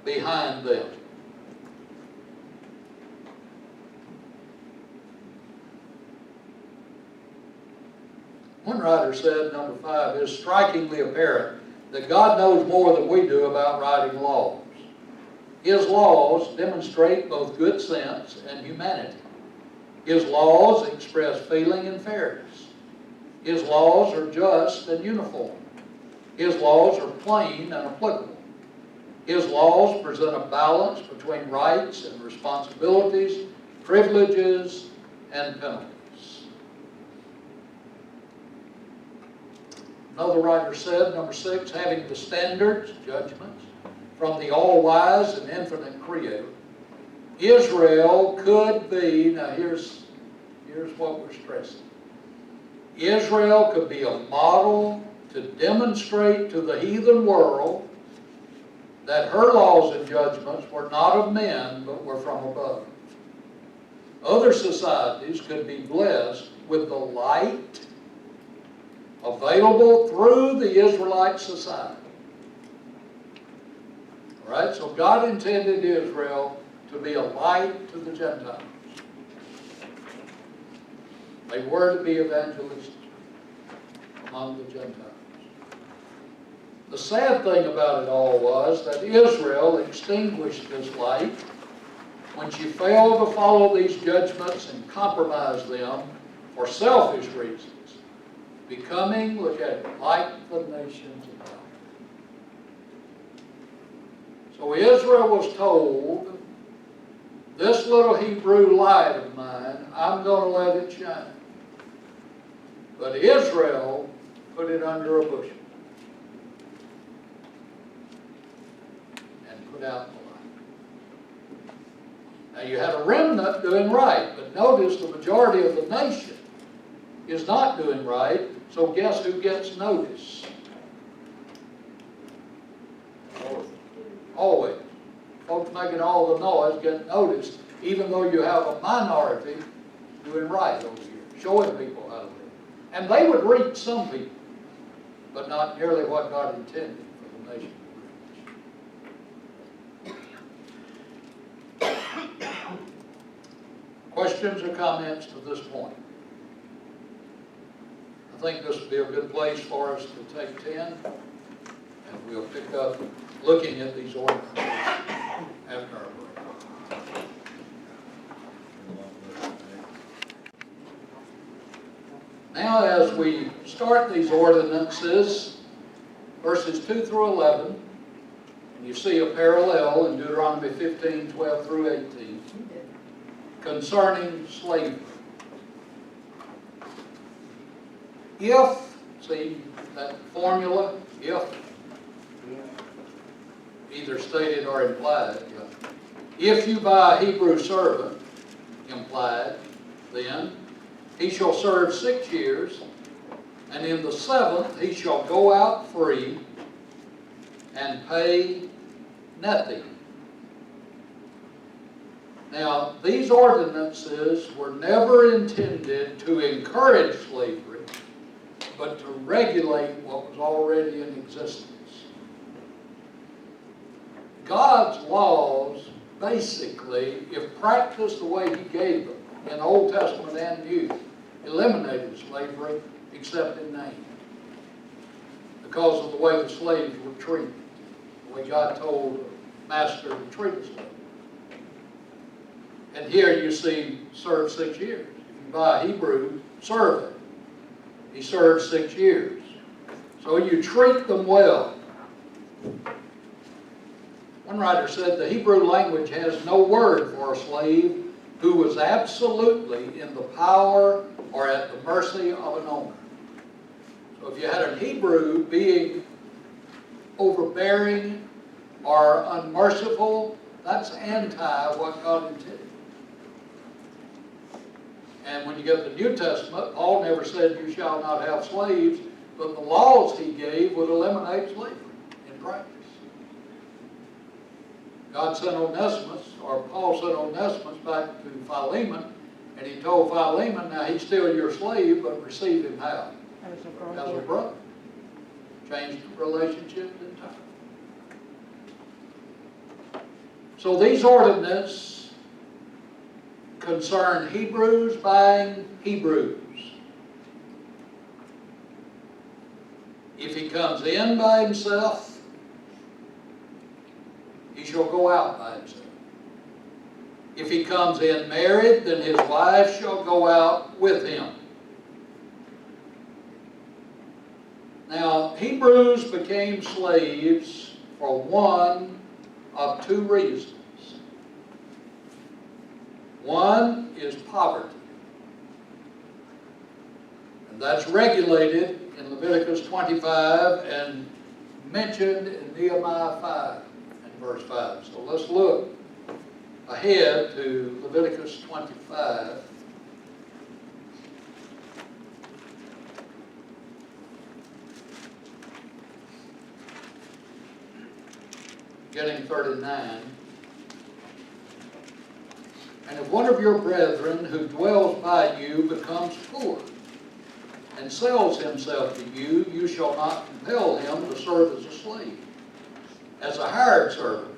behind them. One writer said, number 5, it is strikingly apparent that God knows more than we do about writing laws. His laws demonstrate both good sense and humanity. His laws express feeling and fairness. His laws are just and uniform. His laws are plain and applicable. His laws present a balance between rights and responsibilities, privileges and penalties. Another writer said, number 6, having the standards, judgments, from the all-wise and infinite Creator, Israel could be, now here's what we're stressing. Israel could be a model to demonstrate to the heathen world that her laws and judgments were not of men, but were from above. Other societies could be blessed with the light available through the Israelite society. All right, so God intended Israel to be a light to the Gentiles. They were to be evangelists among the Gentiles. The sad thing about it all was that Israel extinguished this light when she failed to follow these judgments and compromise them for selfish reasons, becoming, look at it, like the nations of God. So Israel was told, this little Hebrew light of mine, I'm going to let it shine. But Israel put it under a bushel and put out the light. Now you had a remnant doing right, but notice the majority of the nation is not doing right, so guess who gets notice? Always. Folks making all the noise get noticed, even though you have a minority doing right over here, showing people how to live. And they would reach some people, but not nearly what God intended for the nation to reach. Questions or comments to this point? I think this would be a good place for us to take 10, and we'll pick up looking at these ordinances after our break. Now, as we start these ordinances, verses 2 through 11, and you see a parallel in Deuteronomy 15, 12 through 18, concerning slavery. If, see that formula, if, either stated or implied, if you buy a Hebrew servant, implied, then he shall serve 6 years, and in the 7th he shall go out free and pay nothing. Now, these ordinances were never intended to encourage slavery, but to regulate what was already in existence. God's laws, basically, if practiced the way He gave them, in Old Testament and New, eliminated slavery, except in name, because of the way the slaves were treated, the way God told the master to treat a slave. And here you see, serve 6 years. If you buy a Hebrew servant, he serves 6 years. So you treat them well. One writer said the Hebrew language has no word for a slave who was absolutely in the power or at the mercy of an owner. So if you had a Hebrew being overbearing or unmerciful, that's anti what God intended. And when you get the New Testament, Paul never said you shall not have slaves, but the laws he gave would eliminate slavery in practice. God sent Onesimus, or Paul sent Onesimus back to Philemon, and he told Philemon, now he's still your slave, but receive him how? As a brother. Changed the relationship entirely. So these ordinances concern Hebrews buying Hebrews. If he comes in by himself, he shall go out by himself. If he comes in married, then his wife shall go out with him. Now, Hebrews became slaves for one of two reasons. One is poverty. And that's regulated in Leviticus 25 and mentioned in Nehemiah 5 and verse 5. So let's look ahead to Leviticus 25. Beginning 39. And if one of your brethren who dwells by you becomes poor and sells himself to you, you shall not compel him to serve as a slave, as a hired servant.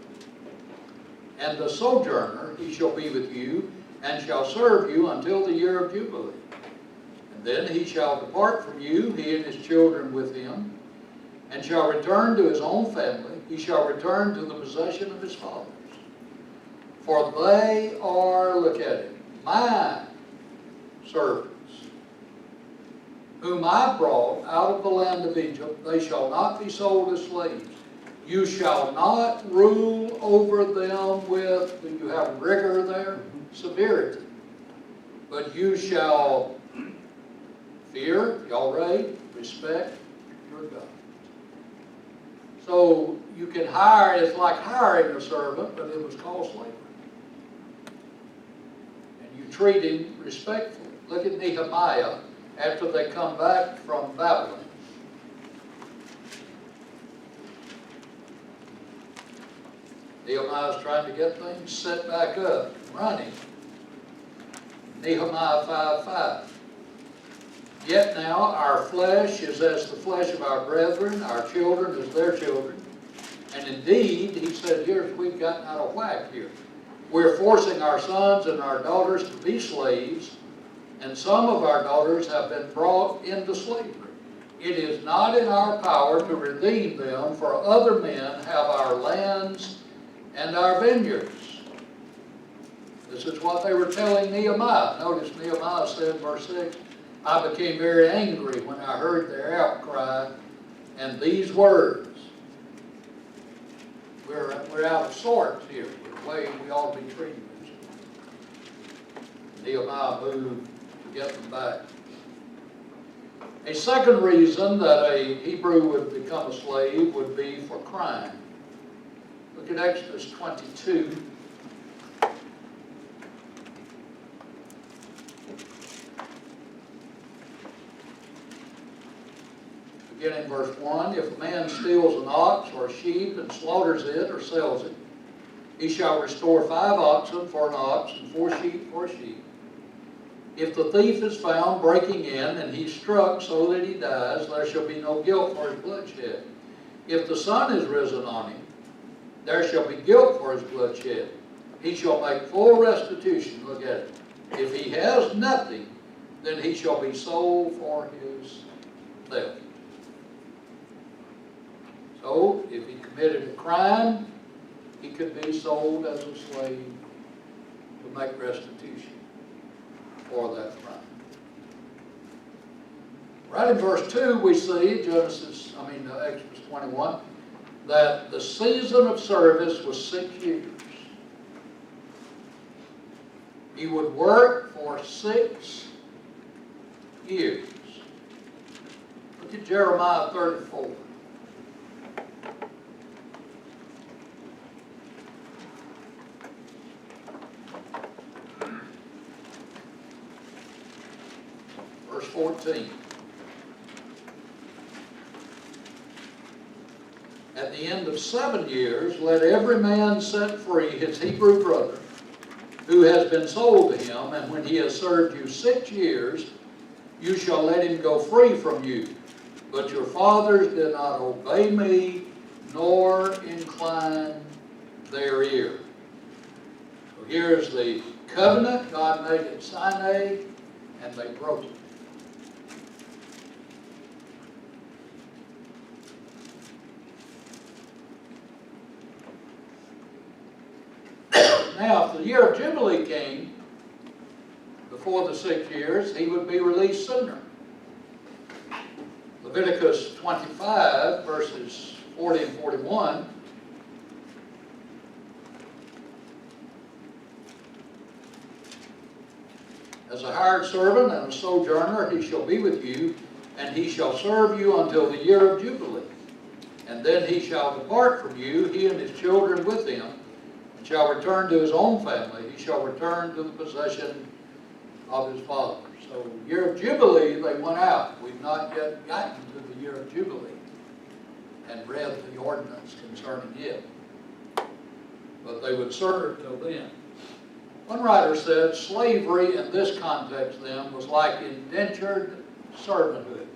And the sojourner, he shall be with you, and shall serve you until the year of Jubilee. And then he shall depart from you, he and his children with him, and shall return to his own family. He shall return to the possession of his fathers. For they are, look at it, my servants, whom I brought out of the land of Egypt. They shall not be sold as slaves. You shall not rule over them with, do you have rigor there? Severity. But you shall fear, Yahweh, respect your God. So you can hire, it's like hiring a servant, but it was called slavery. And you treat him respectfully. Look at Nehemiah after they come back from Babylon. Nehemiah is trying to get things set back up, running. Nehemiah 5:5. Yet now our flesh is as the flesh of our brethren, our children as their children. And indeed, he said, here's, we've gotten out of whack here. We're forcing our sons and our daughters to be slaves, and some of our daughters have been brought into slavery. It is not in our power to redeem them, for other men have our lands and our vineyards. This is what they were telling Nehemiah. Notice Nehemiah said, verse 6, I became very angry when I heard their outcry and these words. We're out of sorts here with the way we ought to be treating them. Nehemiah moved to get them back. A second reason that a Hebrew would become a slave would be for crime. Look at Exodus 22. Beginning verse 1, if a man steals an ox or a sheep and slaughters it or sells it, he shall restore 5 oxen for an ox and 4 sheep for a sheep. If the thief is found breaking in and he's struck so that he dies, there shall be no guilt for his bloodshed. If the sun is risen on him, there shall be guilt for his bloodshed. He shall make full restitution. Look at it. If he has nothing, then he shall be sold for his theft. So, if he committed a crime, he could be sold as a slave to make restitution for that crime. Right in verse 2 we see, Exodus 21, that the season of service was 6 years. He would work for 6 years. Look at Jeremiah 34. Verse 14. At the end of 7 years, let every man set free his Hebrew brother who has been sold to him, and when he has served you 6 years, you shall let him go free from you. But your fathers did not obey me, nor incline their ear. So here's the covenant God made at Sinai, and they broke it. Now, if the year of Jubilee came before the 6 years, he would be released sooner. Leviticus 25, verses 40 and 41. As a hired servant and a sojourner, he shall be with you, and he shall serve you until the year of Jubilee. And then he shall depart from you, he and his children with him, and shall return to his own family. He shall return to the possession of his father. So, year of Jubilee, they went out. We've not yet gotten to the year of Jubilee and read the ordinance concerning it. But they would serve till then. One writer said slavery in this context then was like indentured servanthood.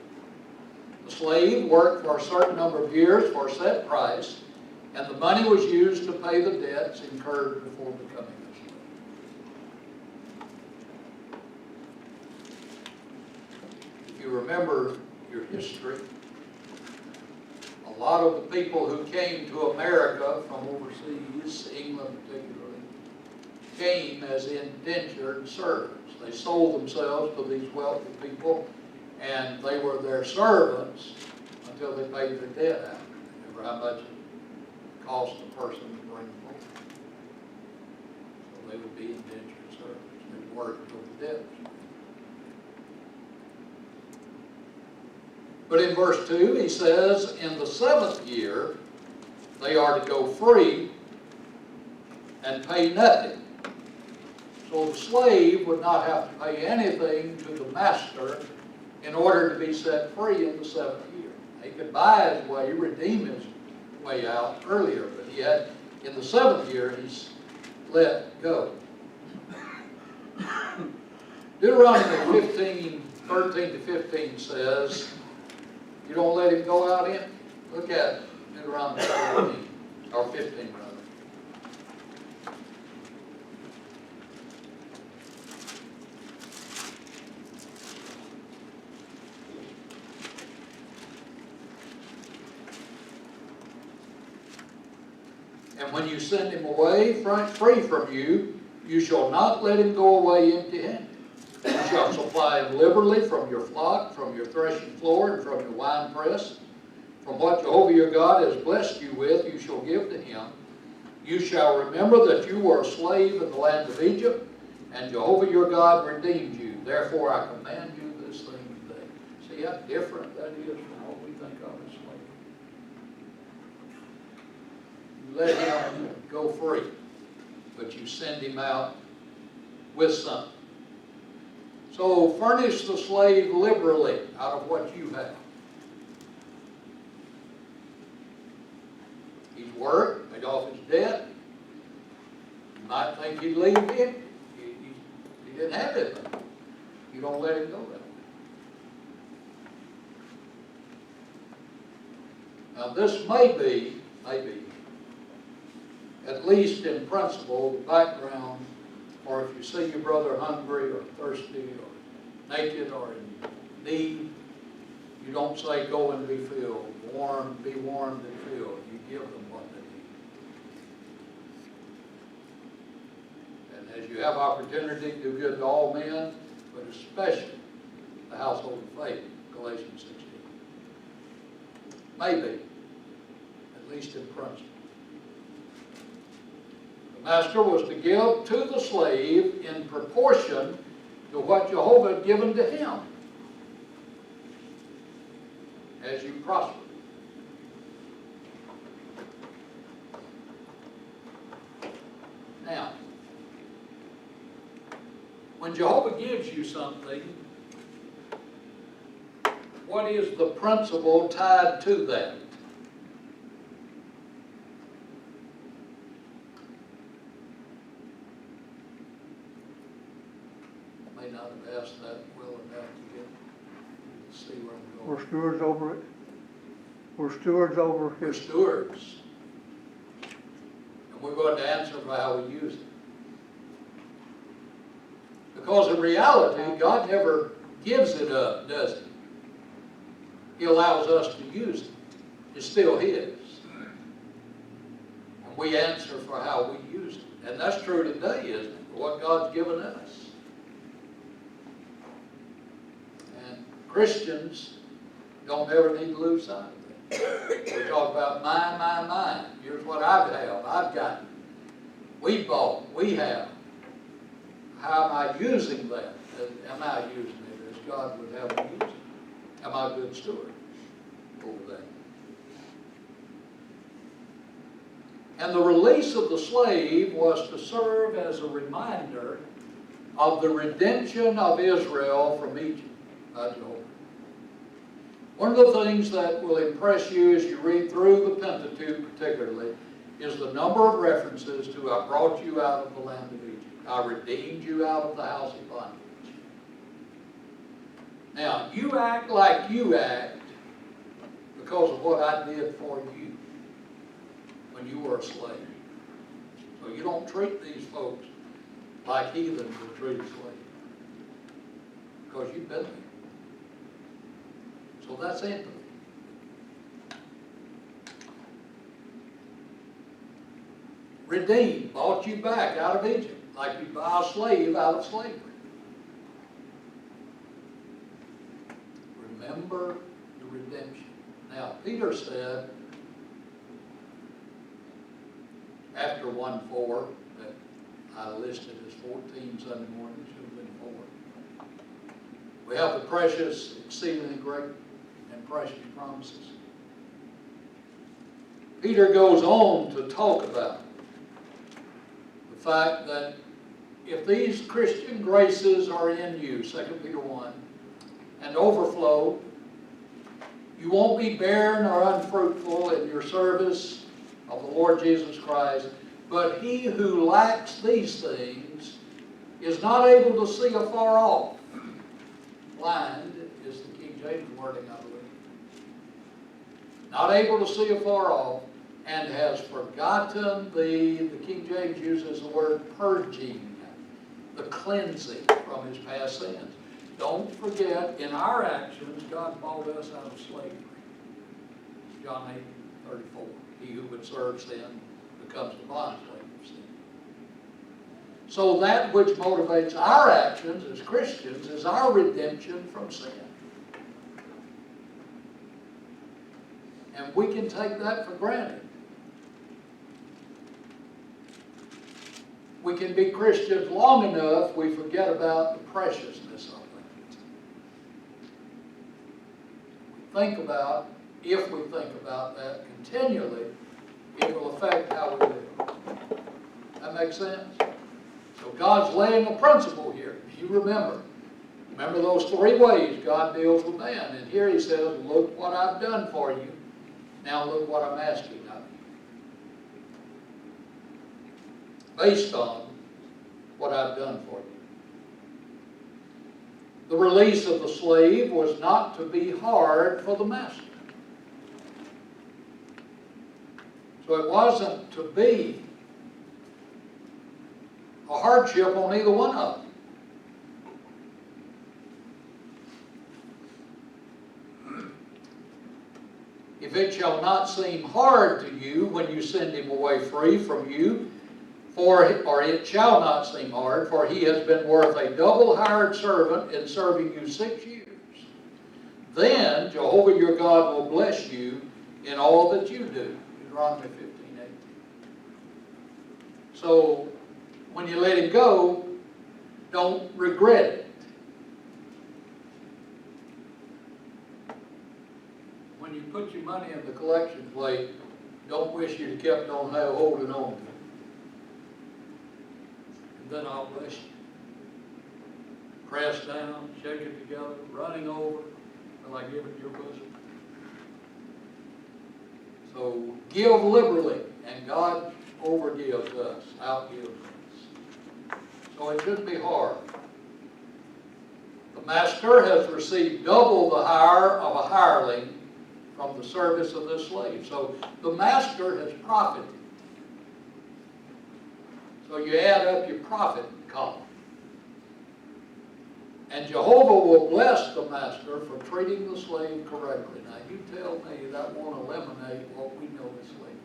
The slave worked for a certain number of years for a set price, and the money was used to pay the debts incurred before becoming a slave. If you remember your history, a lot of the people who came to America from overseas, England particularly, came as indentured servants. They sold themselves to these wealthy people, and they were their servants until they paid their debt out. Remember how much it cost the person to bring them over. So they would be indentured servants. They would work until the debt was paid. But in verse 2, he says, in the 7th year, they are to go free and pay nothing. So the slave would not have to pay anything to the master in order to be set free in the 7th year. He could buy his way, redeem his way out earlier, but he had, in the 7th year, he's let go. Deuteronomy 15, 13 to 15 says, you don't let him go out in? Look at Deuteronomy 14, or 15 rather. And when you send him away free from you, you shall not let him go away empty-handed. You shall supply him liberally from your flock, from your threshing floor, and from your winepress. From what Jehovah your God has blessed you with, you shall give to him. You shall remember that you were a slave in the land of Egypt, and Jehovah your God redeemed you. Therefore I command you this thing today. See how different that is from what we think of as slavery. You let him go free, but you send him out with something. So furnish the slave liberally out of what you have. He's worked, paid off his debt. You might think he'd leave him. He didn't have anything. You don't let him go that way. Now this may be, at least in principle, the background, or if you see your brother hungry or thirsty or naked or in need, you don't say, go and be filled, be warmed and filled. You give them what they need. And as you have opportunity, do good to all men, but especially the household of faith. Galatians 16. Maybe, at least in principle. The master was to give to the slave in proportion to what Jehovah had given to him as you prosper. Now, when Jehovah gives you something, what is the principle tied to that? I may not have asked that well enough to see where I'm going. We're stewards over it. We're stewards over We're His. stewards. And we're going to answer for how we use it. Because in reality, God never gives it up, does He? He allows us to use it. It's still His. And we answer for how we use it. And that's true today, isn't it? For what God's given us. And Christians don't ever need to lose sight of that. We talk about mine. Here's what I have. I've got. We bought. We have. How am I using that? Am I using it as God would have me use it? Am I a good steward over that? And the release of the slave was to serve as a reminder of the redemption of Israel from Egypt by Jehovah. One of the things that will impress you as you read through the Pentateuch particularly is the number of references to I brought you out of the land of Egypt. I redeemed you out of the house of bondage. Now, you act like you act because of what I did for you when you were a slave. So you don't treat these folks like heathens would treat a slave. Because you've been there. So that's empathy. Redeemed, bought you back out of Egypt, like you buy a slave out of slavery. Remember the redemption. Now, Peter said, after 1:4, that I listed as 14 Sunday mornings, should have been 4. We have the precious, exceedingly great, and precious promises. Peter goes on to talk about the fact that if these Christian graces are in you, 2 Peter 1, and overflow, you won't be barren or unfruitful in your service of the Lord Jesus Christ, but he who lacks these things is not able to see afar off. Blind is the King James wording, I believe. Not able to see afar off, and has forgotten the King James uses the word purging, the cleansing from his past sins. Don't forget, in our actions, God bought us out of slavery. John 8:34. He who would serve sin becomes the bondslave of sin. So that which motivates our actions as Christians is our redemption from sin. And we can take that for granted. We can be Christians long enough, we forget about the preciousness of it. If we think about that continually, it will affect how we live. That makes sense? So God's laying a principle here. You remember those 3 ways God deals with man. And here he says, look what I've done for you. Now look what I'm asking of you. Based on what I've done for you. The release of the slave was not to be hard for the master. So it wasn't to be a hardship on either one of them. If it shall not seem hard to you when you send him away free from you, or it shall not seem hard, for he has been worth a double hired servant in serving you 6 years. then Jehovah your God will bless you in all that you do. Deuteronomy 15:18. So, when you let him go, don't regret it. When you put your money in the collection plate, don't wish you'd kept on holding on to it. And then I'll bless you. Pressed down, shaken together, running over, will I give it your bosom. So give liberally, and God overgives us, outgives us. So it shouldn't be hard. The master has received double the hire of a hireling from the service of this slave. So the master has profited. So you add up your profit column. And Jehovah will bless the master for treating the slave correctly. Now you tell me that won't eliminate what we know as slavery.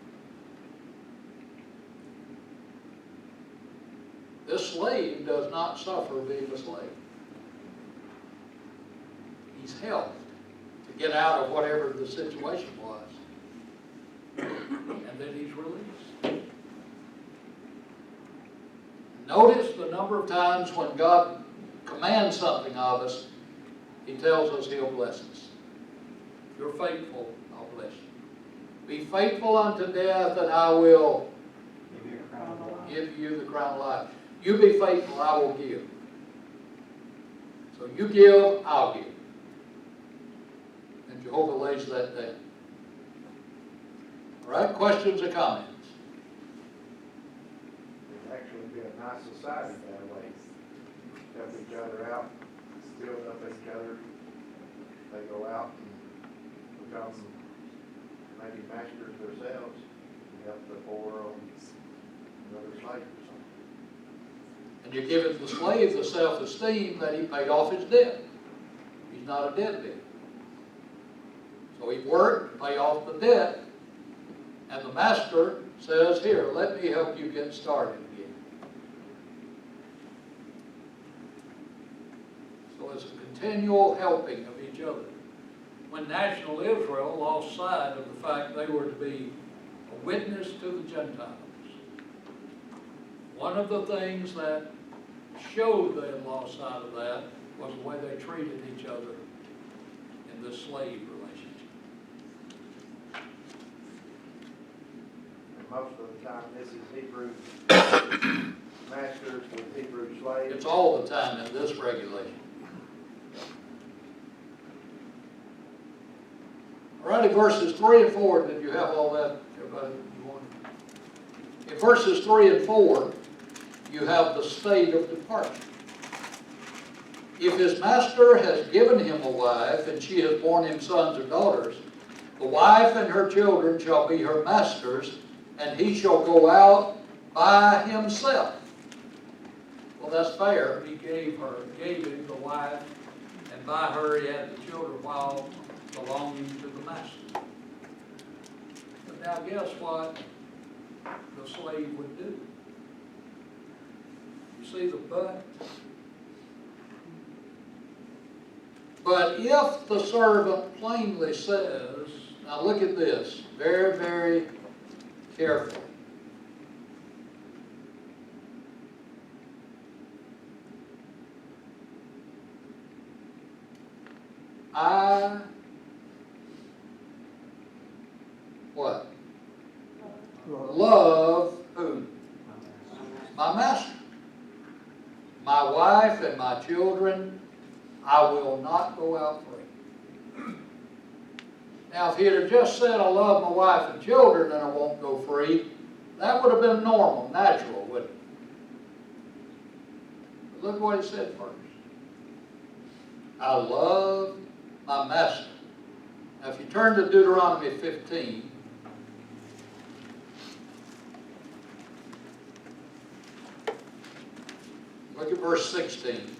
This slave does not suffer being a slave. He's helped to get out of whatever the situation was. And then he's released. Notice the number of times when God commands something of us, he tells us he'll bless us. If you're faithful, I'll bless you. Be faithful unto death, and I will give you the crown of life. You be faithful, I will give. So you give, I'll give. And Jehovah lays that down. All right, questions or comments? It'd actually be a nice society that way. Help each other out, build up each other. They go out and become maybe masters themselves and help the poor on another slave or something. And you're giving the slave the self-esteem that he paid off his debt. He's not a deadbeat. So he worked to pay off the debt, and the master says, here, let me help you get started again. So it's a continual helping of each other. When national Israel lost sight of the fact they were to be a witness to the Gentiles, one of the things that showed they had lost sight of that was the way they treated each other in this slave relationship. And most of the time, this is Hebrew masters with Hebrew slaves. It's all the time in this regulation. All right, in verses 3 and 4, did you have all that, everybody? In verses 3 and 4, you have the state of departure. If his master has given him a wife, and she has borne him sons or daughters, the wife and her children shall be her master's, and he shall go out by himself. Well, that's fair. He gave him the wife, and by her he had the children while belonging to the master. But now guess what the slave would do? You see the but? But if the servant plainly says, now look at this, very, very carefully. What? Love who? My master. My wife and my children, I will not go out free. Now, if he had just said, I love my wife and children and I won't go free, that would have been normal, natural, wouldn't it? But look what he said first. I love my master. Now, if you turn to Deuteronomy 15, look at verse 16.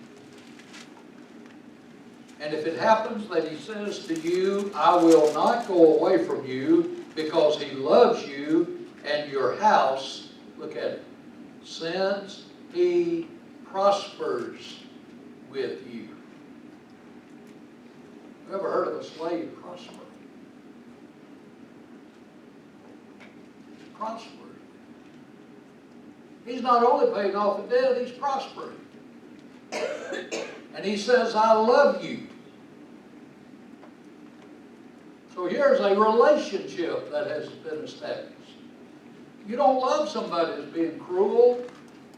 And if it happens that he says to you, I will not go away from you because he loves you and your house, look at it, since he prospers with you. You ever heard of a slave prospering? Prospering. He's not only paying off a debt, he's prospering. And he says, I love you. So here's a relationship that has been established. You don't love somebody that's being cruel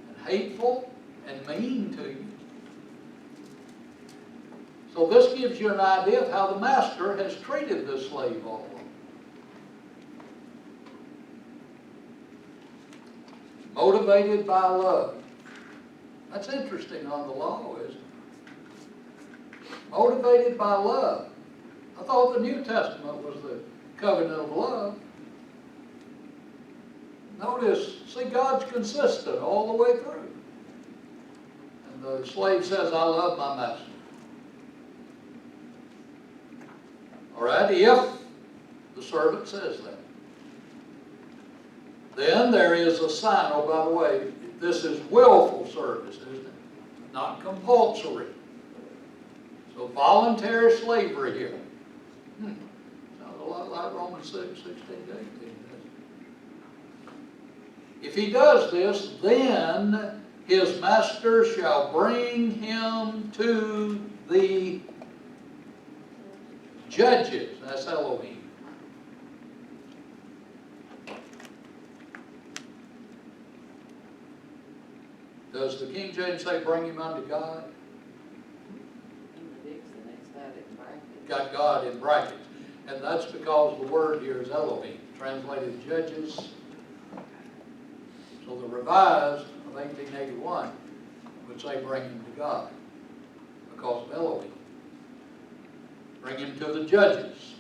and hateful and mean to you. So this gives you an idea of how the master has treated this slave all along. Motivated by love. That's interesting on the law, isn't it? Motivated by love. I thought the New Testament was the covenant of love. Notice, see, God's consistent all the way through. And the slave says, I love my master. All right, if the servant says that. Then there is a sign. Oh, by the way, this is willful service, isn't it? Not compulsory. So voluntary slavery here. Sounds a lot like Romans 6, 16 to 18. If he does this, then his master shall bring him to the judges. That's Elohim. Does the King James say bring him unto God? Got God in brackets. And that's because the word here is Elohim, translated judges. So the Revised of 1881 would say bring him to God because of Elohim. Bring him to the judges.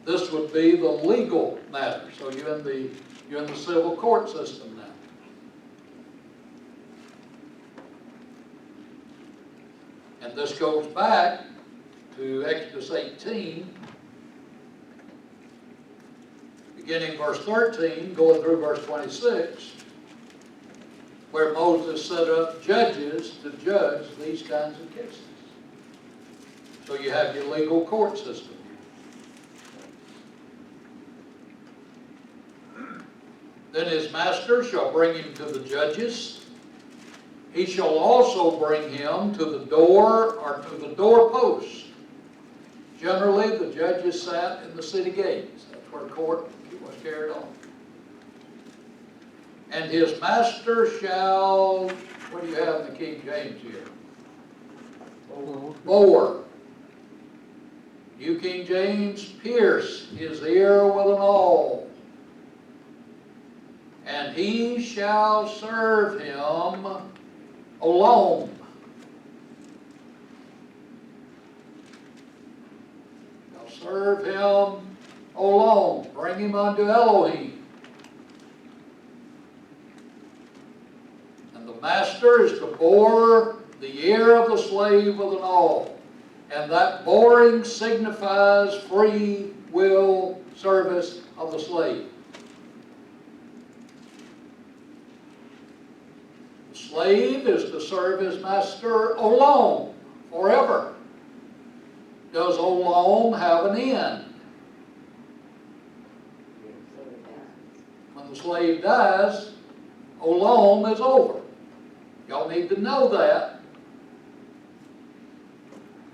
This would be the legal matter. So you're in the civil court system now. And this goes back to Exodus 18, beginning verse 13, going through verse 26, where Moses set up judges to judge these kinds of cases. So you have your legal court system. Then his master shall bring him to the judges. He shall also bring him to the door or to the doorpost. Generally, the judges sat in the city gates. That's where court was carried on. And his master shall, what do you have in the King James here? Bore. New King James, pierce his ear with an awl. And he shall serve him alone. Shall serve him alone. Bring him unto Elohim. And the master is to bore the ear of the slave with an awl. And that boring signifies free will service of the slave. The slave is to serve his master alone, forever. Does olam have an end? When the slave dies, olam is over. Y'all need to know that.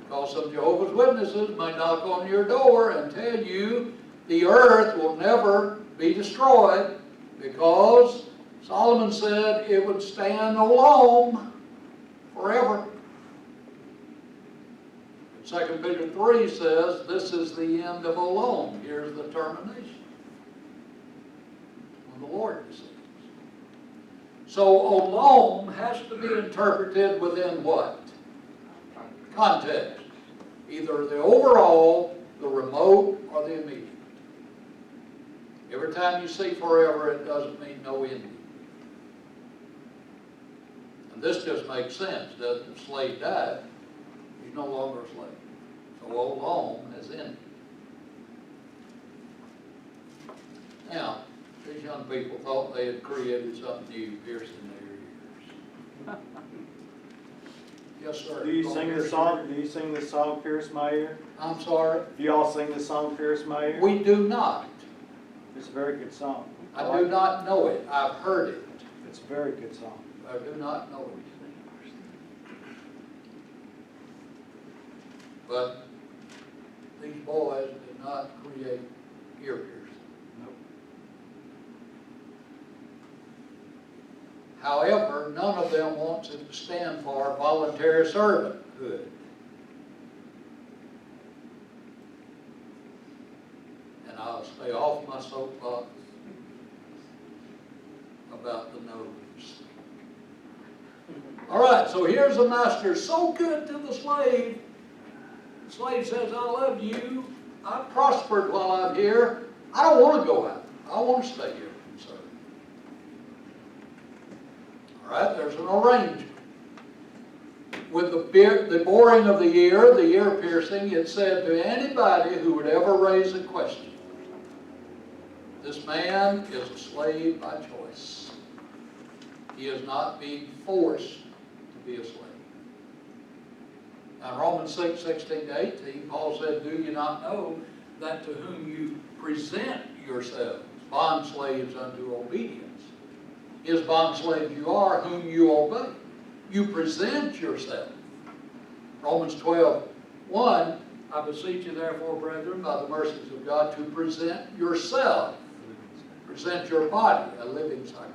Because some Jehovah's Witnesses may knock on your door and tell you the earth will never be destroyed because Solomon said it would stand olam forever. 2 Peter 3 says this is the end of olam. Here's the termination. When the Lord descends. So olam has to be interpreted within what? Context. Either the overall, the remote, or the immediate. Every time you see forever, it doesn't mean no ending. And this just makes sense, doesn't it? The slave died, he's no longer a slave. So olam has ended. Now, these young people thought they had created something new, piercing their ears. Yes, sir. Do you sing the song, Pierce My Ear? I'm sorry? Do y'all sing the song, Pierce My Ear? We do not. It's a very good song. I like do it. not know it. I've heard it. It's a very good song. I do not know it. But these boys did not create ear piercing. Nope. However, none of them wants it to stand for voluntary servanthood. And I'll stay off my soapbox about the nose. All right, so here's the master, so good to the slave. The slave says, I love you. I've prospered while I'm here. I don't want to go out. I want to stay here and serve. All right, there's an arrangement. With the boring of the ear piercing, it said to anybody who would ever raise a question, this man is a slave by choice. He is not being forced to be a slave. Now, Romans 6:16-18, Paul said, do you not know that to whom you present yourselves, bondslaves unto obedience, is bondslaves you are, whom you obey. You present yourself. Romans 12:1, I beseech you therefore, brethren, by the mercies of God, to present yourself. Present your body, a living sacrifice.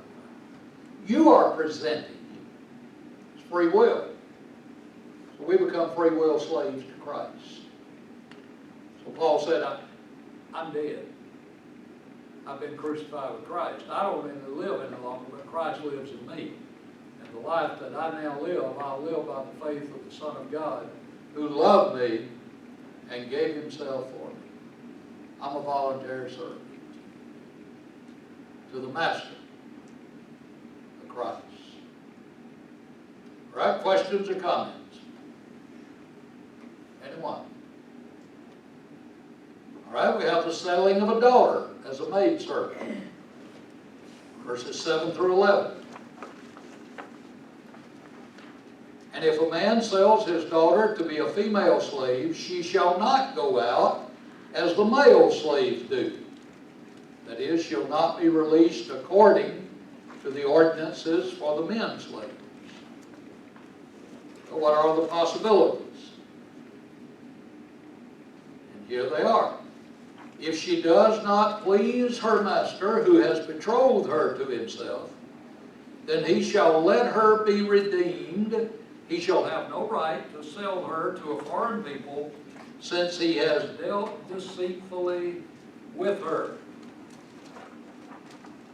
You are presenting. It's free will. So we become free will slaves to Christ. So Paul said, I'm dead. I've been crucified with Christ. I don't even live any longer, but Christ lives in me. And the life that I now live, I'll live by the faith of the Son of God, who loved me and gave himself for me. I'm a voluntary servant to the Master, the Christ. All right, questions or comments? Anyone? All right, we have the selling of a daughter as a maidservant. Verses 7 through 11. And if a man sells his daughter to be a female slave, she shall not go out as the male slaves do. That is, she'll not be released according to the ordinances for the men slaves. So what are the possibilities? And here they are. If she does not please her master, who has betrothed her to himself, then he shall let her be redeemed. He shall have no right to sell her to a foreign people, since he has dealt deceitfully with her.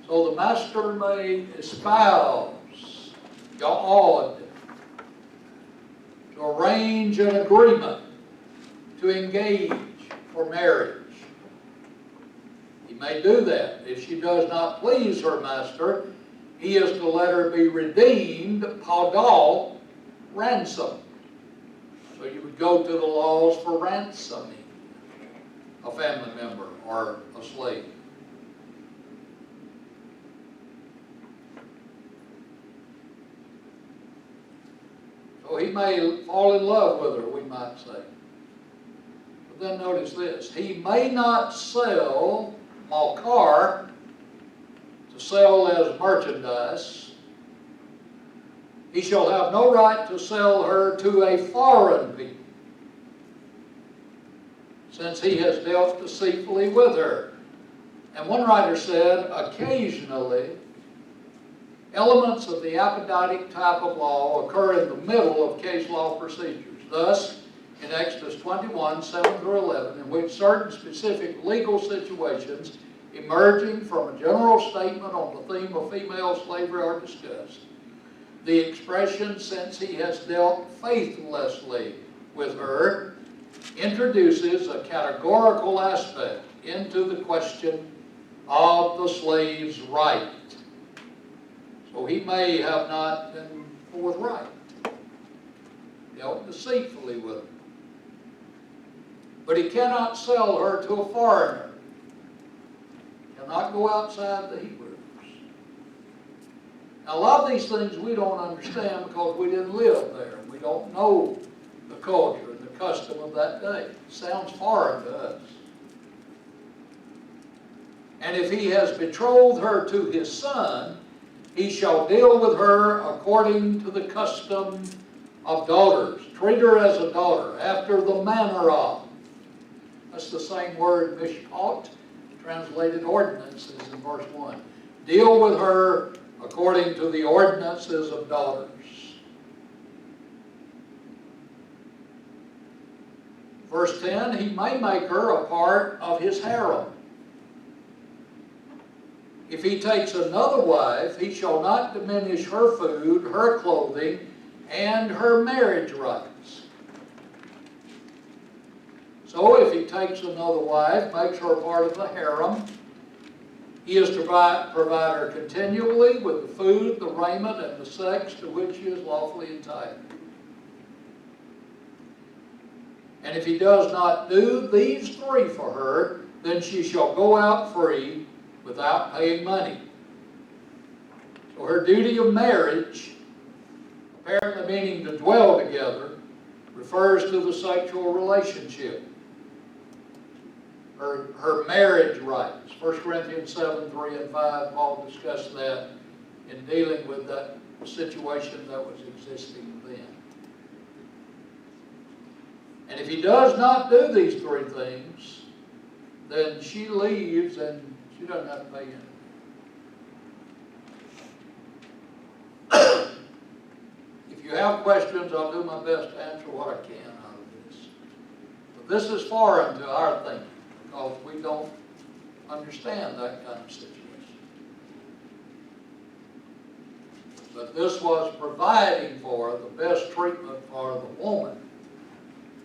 So the master may espouse, ya'od, to arrange an agreement to engage for marriage. He may do that. If she does not please her master, he is to let her be redeemed, padal, ransom. So you would go to the laws for ransoming a family member or a slave. So he may fall in love with her, we might say. But then notice this. He may not sell malkar, to sell as merchandise. He shall have no right to sell her to a foreign people, since he has dealt deceitfully with her. And one writer said, occasionally, elements of the apodictic type of law occur in the middle of case law procedures. Thus, in Exodus 21, 7 through 11, in which certain specific legal situations emerging from a general statement on the theme of female slavery are discussed, the expression, since he has dealt faithlessly with her, introduces a categorical aspect into the question of the slave's right. So he may have not been forthright, dealt deceitfully with her. But he cannot sell her to a foreigner. Cannot go outside the Hebrews. Now, a lot of these things we don't understand because we didn't live there. We don't know the culture and the custom of that day. It sounds foreign to us. And if he has betrothed her to his son, he shall deal with her according to the custom of daughters. Treat her as a daughter, after the manner of. That's the same word, mishpat, translated ordinances in verse 1. Deal with her according to the ordinances of daughters. Verse 10, he may make her a part of his harem. If he takes another wife, he shall not diminish her food, her clothing, and her marriage rights. So if he takes another wife, makes her a part of the harem, he is to provide her continually with the food, the raiment, and the sex to which she is lawfully entitled. And if he does not do these three for her, then she shall go out free without paying money. So her duty of marriage, apparently meaning to dwell together, refers to the sexual relationship. Her marriage rights. 1 Corinthians 7, 3 and 5, Paul discussed that in dealing with that situation that was existing then. And if he does not do these three things, then she leaves and she doesn't have to pay anything. If you have questions, I'll do my best to answer what I can out of this. But this is foreign to our thinking because we don't understand that kind of situation. But this was providing for the best treatment for the woman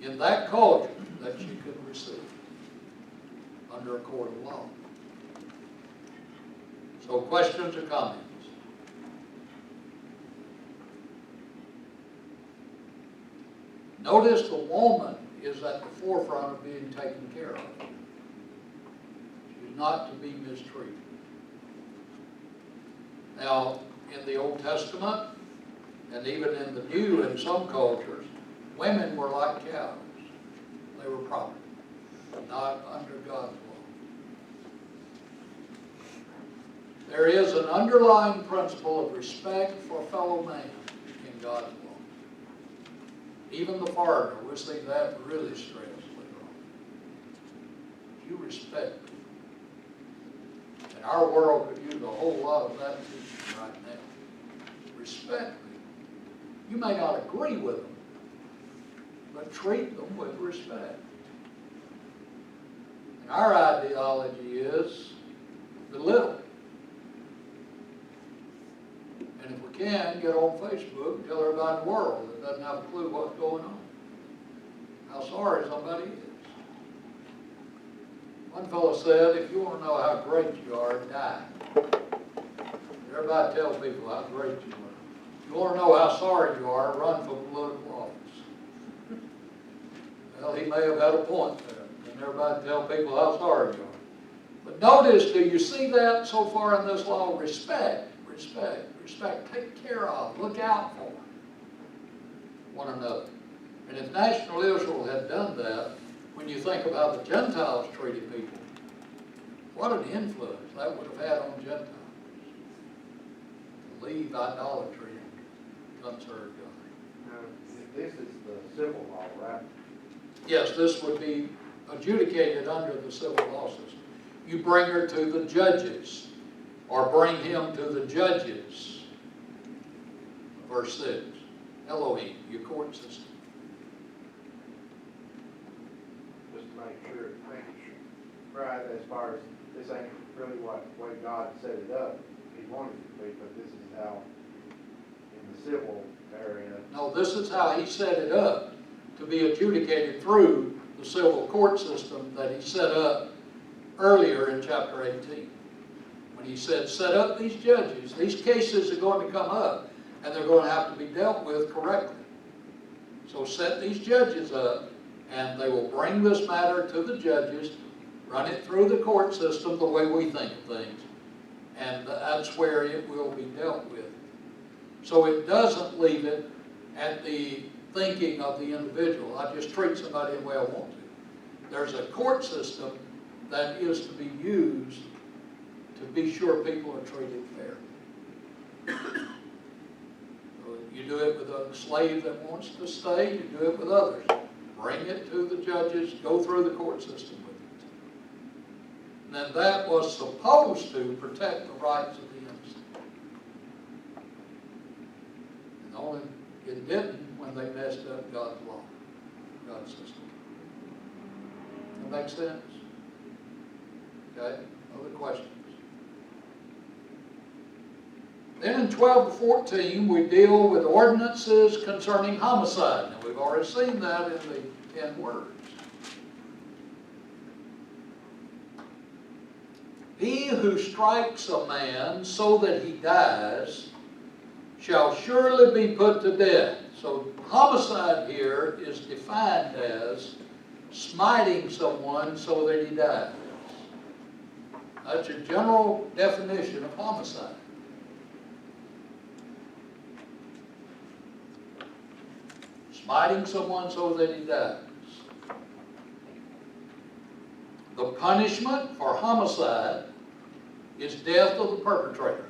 in that culture that she could receive under a court of law. So questions or comments? Notice the woman is at the forefront of being taken care of. She's not to be mistreated. Now, in the Old Testament, and even in the New in some cultures, women were like cows. They were property, not under God's law. There is an underlying principle of respect for fellow man in God's law. Even the foreigner, we'll see that really stressed later on. You respect people. And our world could use a whole lot of that teaching right now. Respect people. You may not agree with them, but treat them with respect. And our ideology is belittle. And if we can, get on Facebook and tell everybody in the world that doesn't have a clue what's going on, how sorry somebody is. One fellow said, if you want to know how great you are, die. Everybody tell people how great you are. If you want to know how sorry you are, run for political office. Well, he may have had a point there. And everybody tell people how sorry you are. But notice, do you see that so far in this law? Respect, respect, respect. Take care of, look out for one another. And if national Israel had done that, when you think about the Gentiles treating people, what an influence that would have had on Gentiles. To leave idolatry and come serve God. Now, this is the civil law, right? Yes, this would be adjudicated under the civil law system. You bring her to the judges, or bring him to the judges. Verse 6, Elohim, your court system. Just to make sure, right, as far as this ain't really what way God set it up. He wanted it to be, but this is how, in the civil area. No, this is how he set it up, to be adjudicated through the civil court system that he set up earlier in chapter 18. When he said, set up these judges, these cases are going to come up, and they're going to have to be dealt with correctly. So set these judges up, and they will bring this matter to the judges, run it through the court system the way we think of things, and that's where it will be dealt with. So it doesn't leave it at the thinking of the individual. I just treat somebody the way I want to. There's a court system that is to be used to be sure people are treated fair. So you do it with a slave that wants to stay, you do it with others. Bring it to the judges, go through the court system with it. And then that was supposed to protect the rights of the innocent. And only it didn't when they messed up God's law, God's system. That makes sense? Okay, other questions? Then in 12 to 14, we deal with ordinances concerning homicide. Now, we've already seen that in the 10 words. He who strikes a man so that he dies shall surely be put to death. So homicide here is defined as smiting someone so that he dies. That's a general definition of homicide. Smiting someone so that he dies. The punishment for homicide is death of the perpetrator.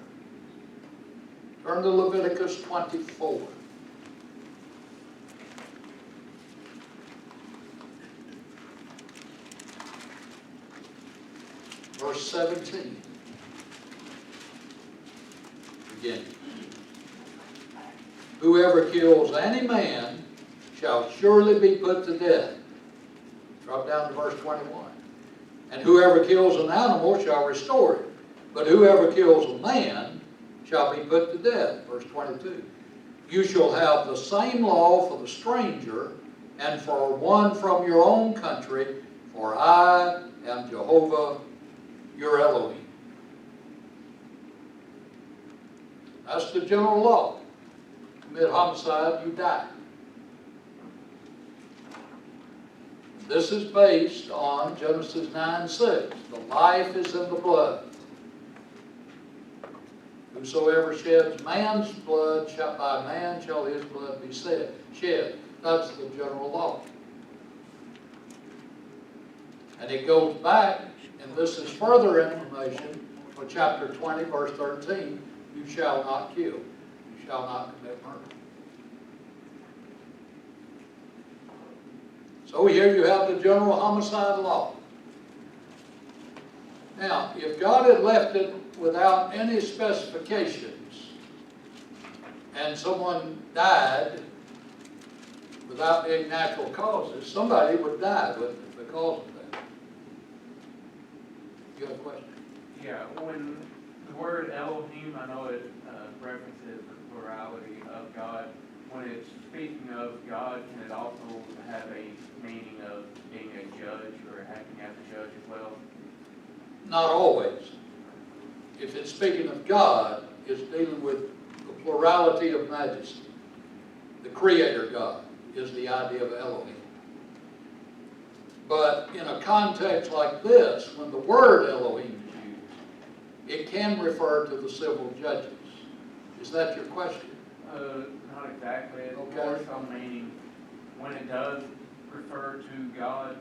Turn to Leviticus 24. Verse 17. Again. Whoever kills any man shall surely be put to death. Drop down to verse 21. And whoever kills an animal shall restore it. But whoever kills a man shall be put to death. Verse 22. You shall have the same law for the stranger and for one from your own country, for I am Jehovah your Elohim. That's the general law. Commit homicide, you die. This is based on Genesis 9:6. The life is in the blood. Whosoever sheds man's blood, by man shall his blood be shed. That's the general law. And it goes back, and this is further information for chapter 20, verse 13. You shall not kill. You shall not commit murder. So here you have the general homicide law. Now, if God had left it without any specifications, and someone died without being natural causes, somebody would die because of that. You have a question? Yeah, when the word Elohim, I know it references the plurality of God. When it's speaking of God, can it also have a meaning of being a judge or acting as a judge as well? Not always. If it's speaking of God, it's dealing with the plurality of majesty. The Creator God is the idea of Elohim. But in a context like this, when the word Elohim is used, it can refer to the civil judges. Is that your question? Not exactly. It's Okay. more so meaning when it does refer to God,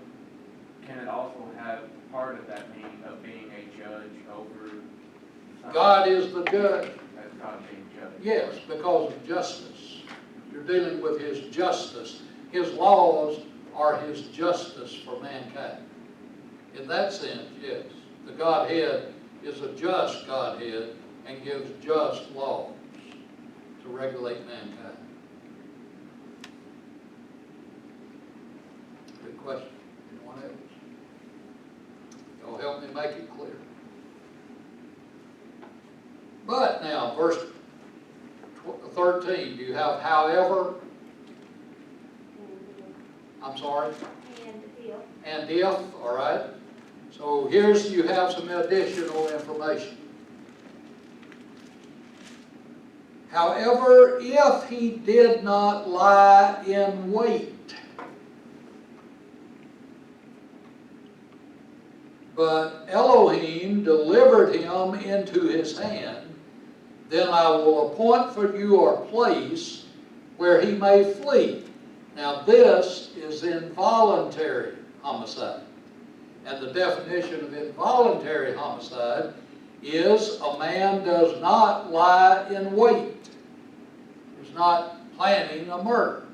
can it also have part of that meaning of being a judge over something? God is the judge. That's God being judge. Yes, because of justice. You're dealing with His justice. His laws are His justice for mankind. In that sense, yes. The Godhead is a just Godhead and gives just laws to regulate mankind. Good question. Anyone else? Y'all help me make it clear. But now, verse 13, do you have however? I'm sorry? And if, all right? So here's, you have some additional information. However, if he did not lie in wait, but Elohim delivered him into his hand, then I will appoint for you a place where he may flee. Now this is involuntary homicide. And the definition of involuntary homicide is a man does not lie in wait. Is not planning a murder.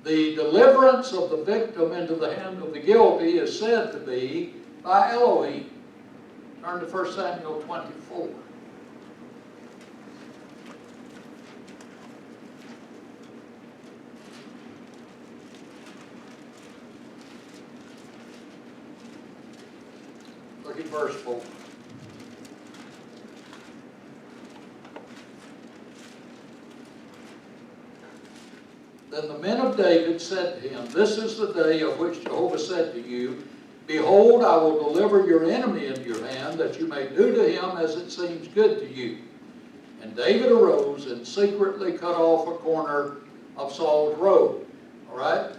The deliverance of the victim into the hand of the guilty is said to be by Elohim. Turn to 1 Samuel 24. Look at verse 4. Then the men of David said to him, This is the day of which Jehovah said to you, Behold, I will deliver your enemy into your hand, that you may do to him as it seems good to you. And David arose and secretly cut off a corner of Saul's robe. All right?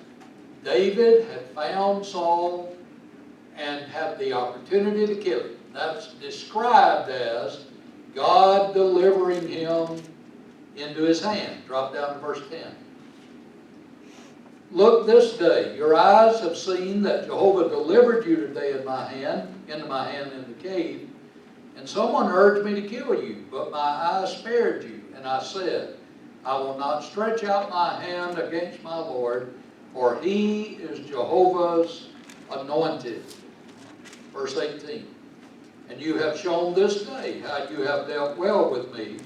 David had found Saul and had the opportunity to kill him. That's described as God delivering him into his hand. Drop down to verse 10. Look this day, your eyes have seen that Jehovah delivered you today into my hand in the cave. And someone urged me to kill you, but my eyes spared you. And I said, I will not stretch out my hand against my Lord, for he is Jehovah's anointed. Verse 18. And you have shown this day how you have dealt well with me.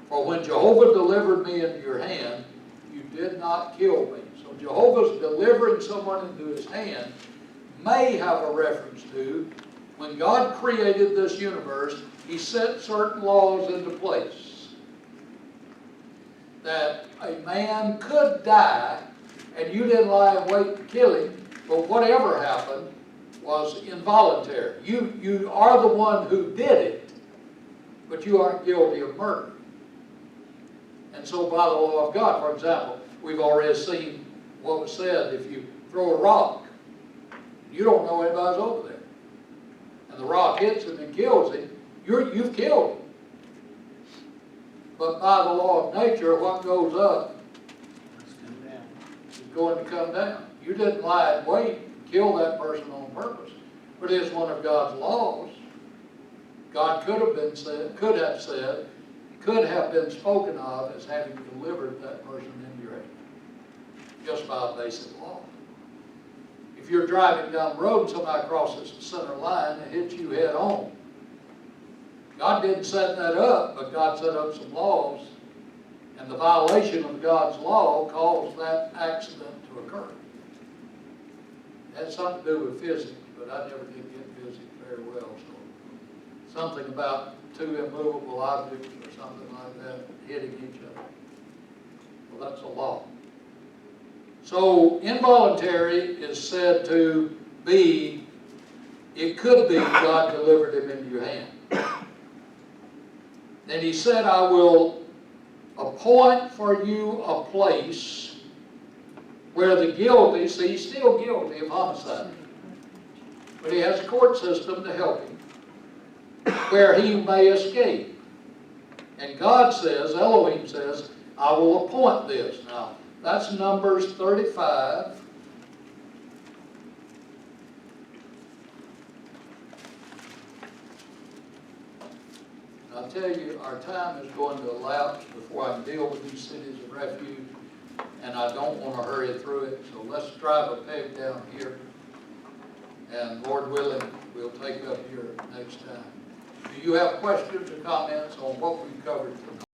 For when Jehovah delivered me into your hand, you did not kill me. So Jehovah's delivering someone into his hand may have a reference to when God created this universe, he set certain laws into place. That a man could die and you didn't lie in wait to kill him, but whatever happened was involuntary. You are the one who did it, but you aren't guilty of murder. And so by the law of God, for example, we've already seen what was said, if you throw a rock, you don't know anybody's over there, and the rock hits him and kills him, you've killed him. But by the law of nature, what goes up is going to come down. You didn't lie in wait and kill that person on purpose, but it's one of God's laws. God could have been spoken of as having delivered that person into your hand, just by a basic law. If you're driving down the road and somebody crosses the center line and hits you head on, God didn't set that up, but God set up some laws, and the violation of God's law caused that accident to occur. It had something to do with physics, but I never did get physics very well, so something about two immovable objects or something like that hitting each other. Well, that's a law. So involuntary is said to be, it could be God delivered him into your hand. Then he said, I will appoint for you a place where the guilty, see, he's still guilty of homicide, but he has a court system to help him, where he may escape. And God says, Elohim says, I will appoint this. Now, that's Numbers 35. I'll tell you, our time is going to elapse before I can deal with these cities of refuge, and I don't want to hurry through it, so let's drive a peg down here, and Lord willing, we'll take up here next time. Do you have questions or comments on what we've covered tonight?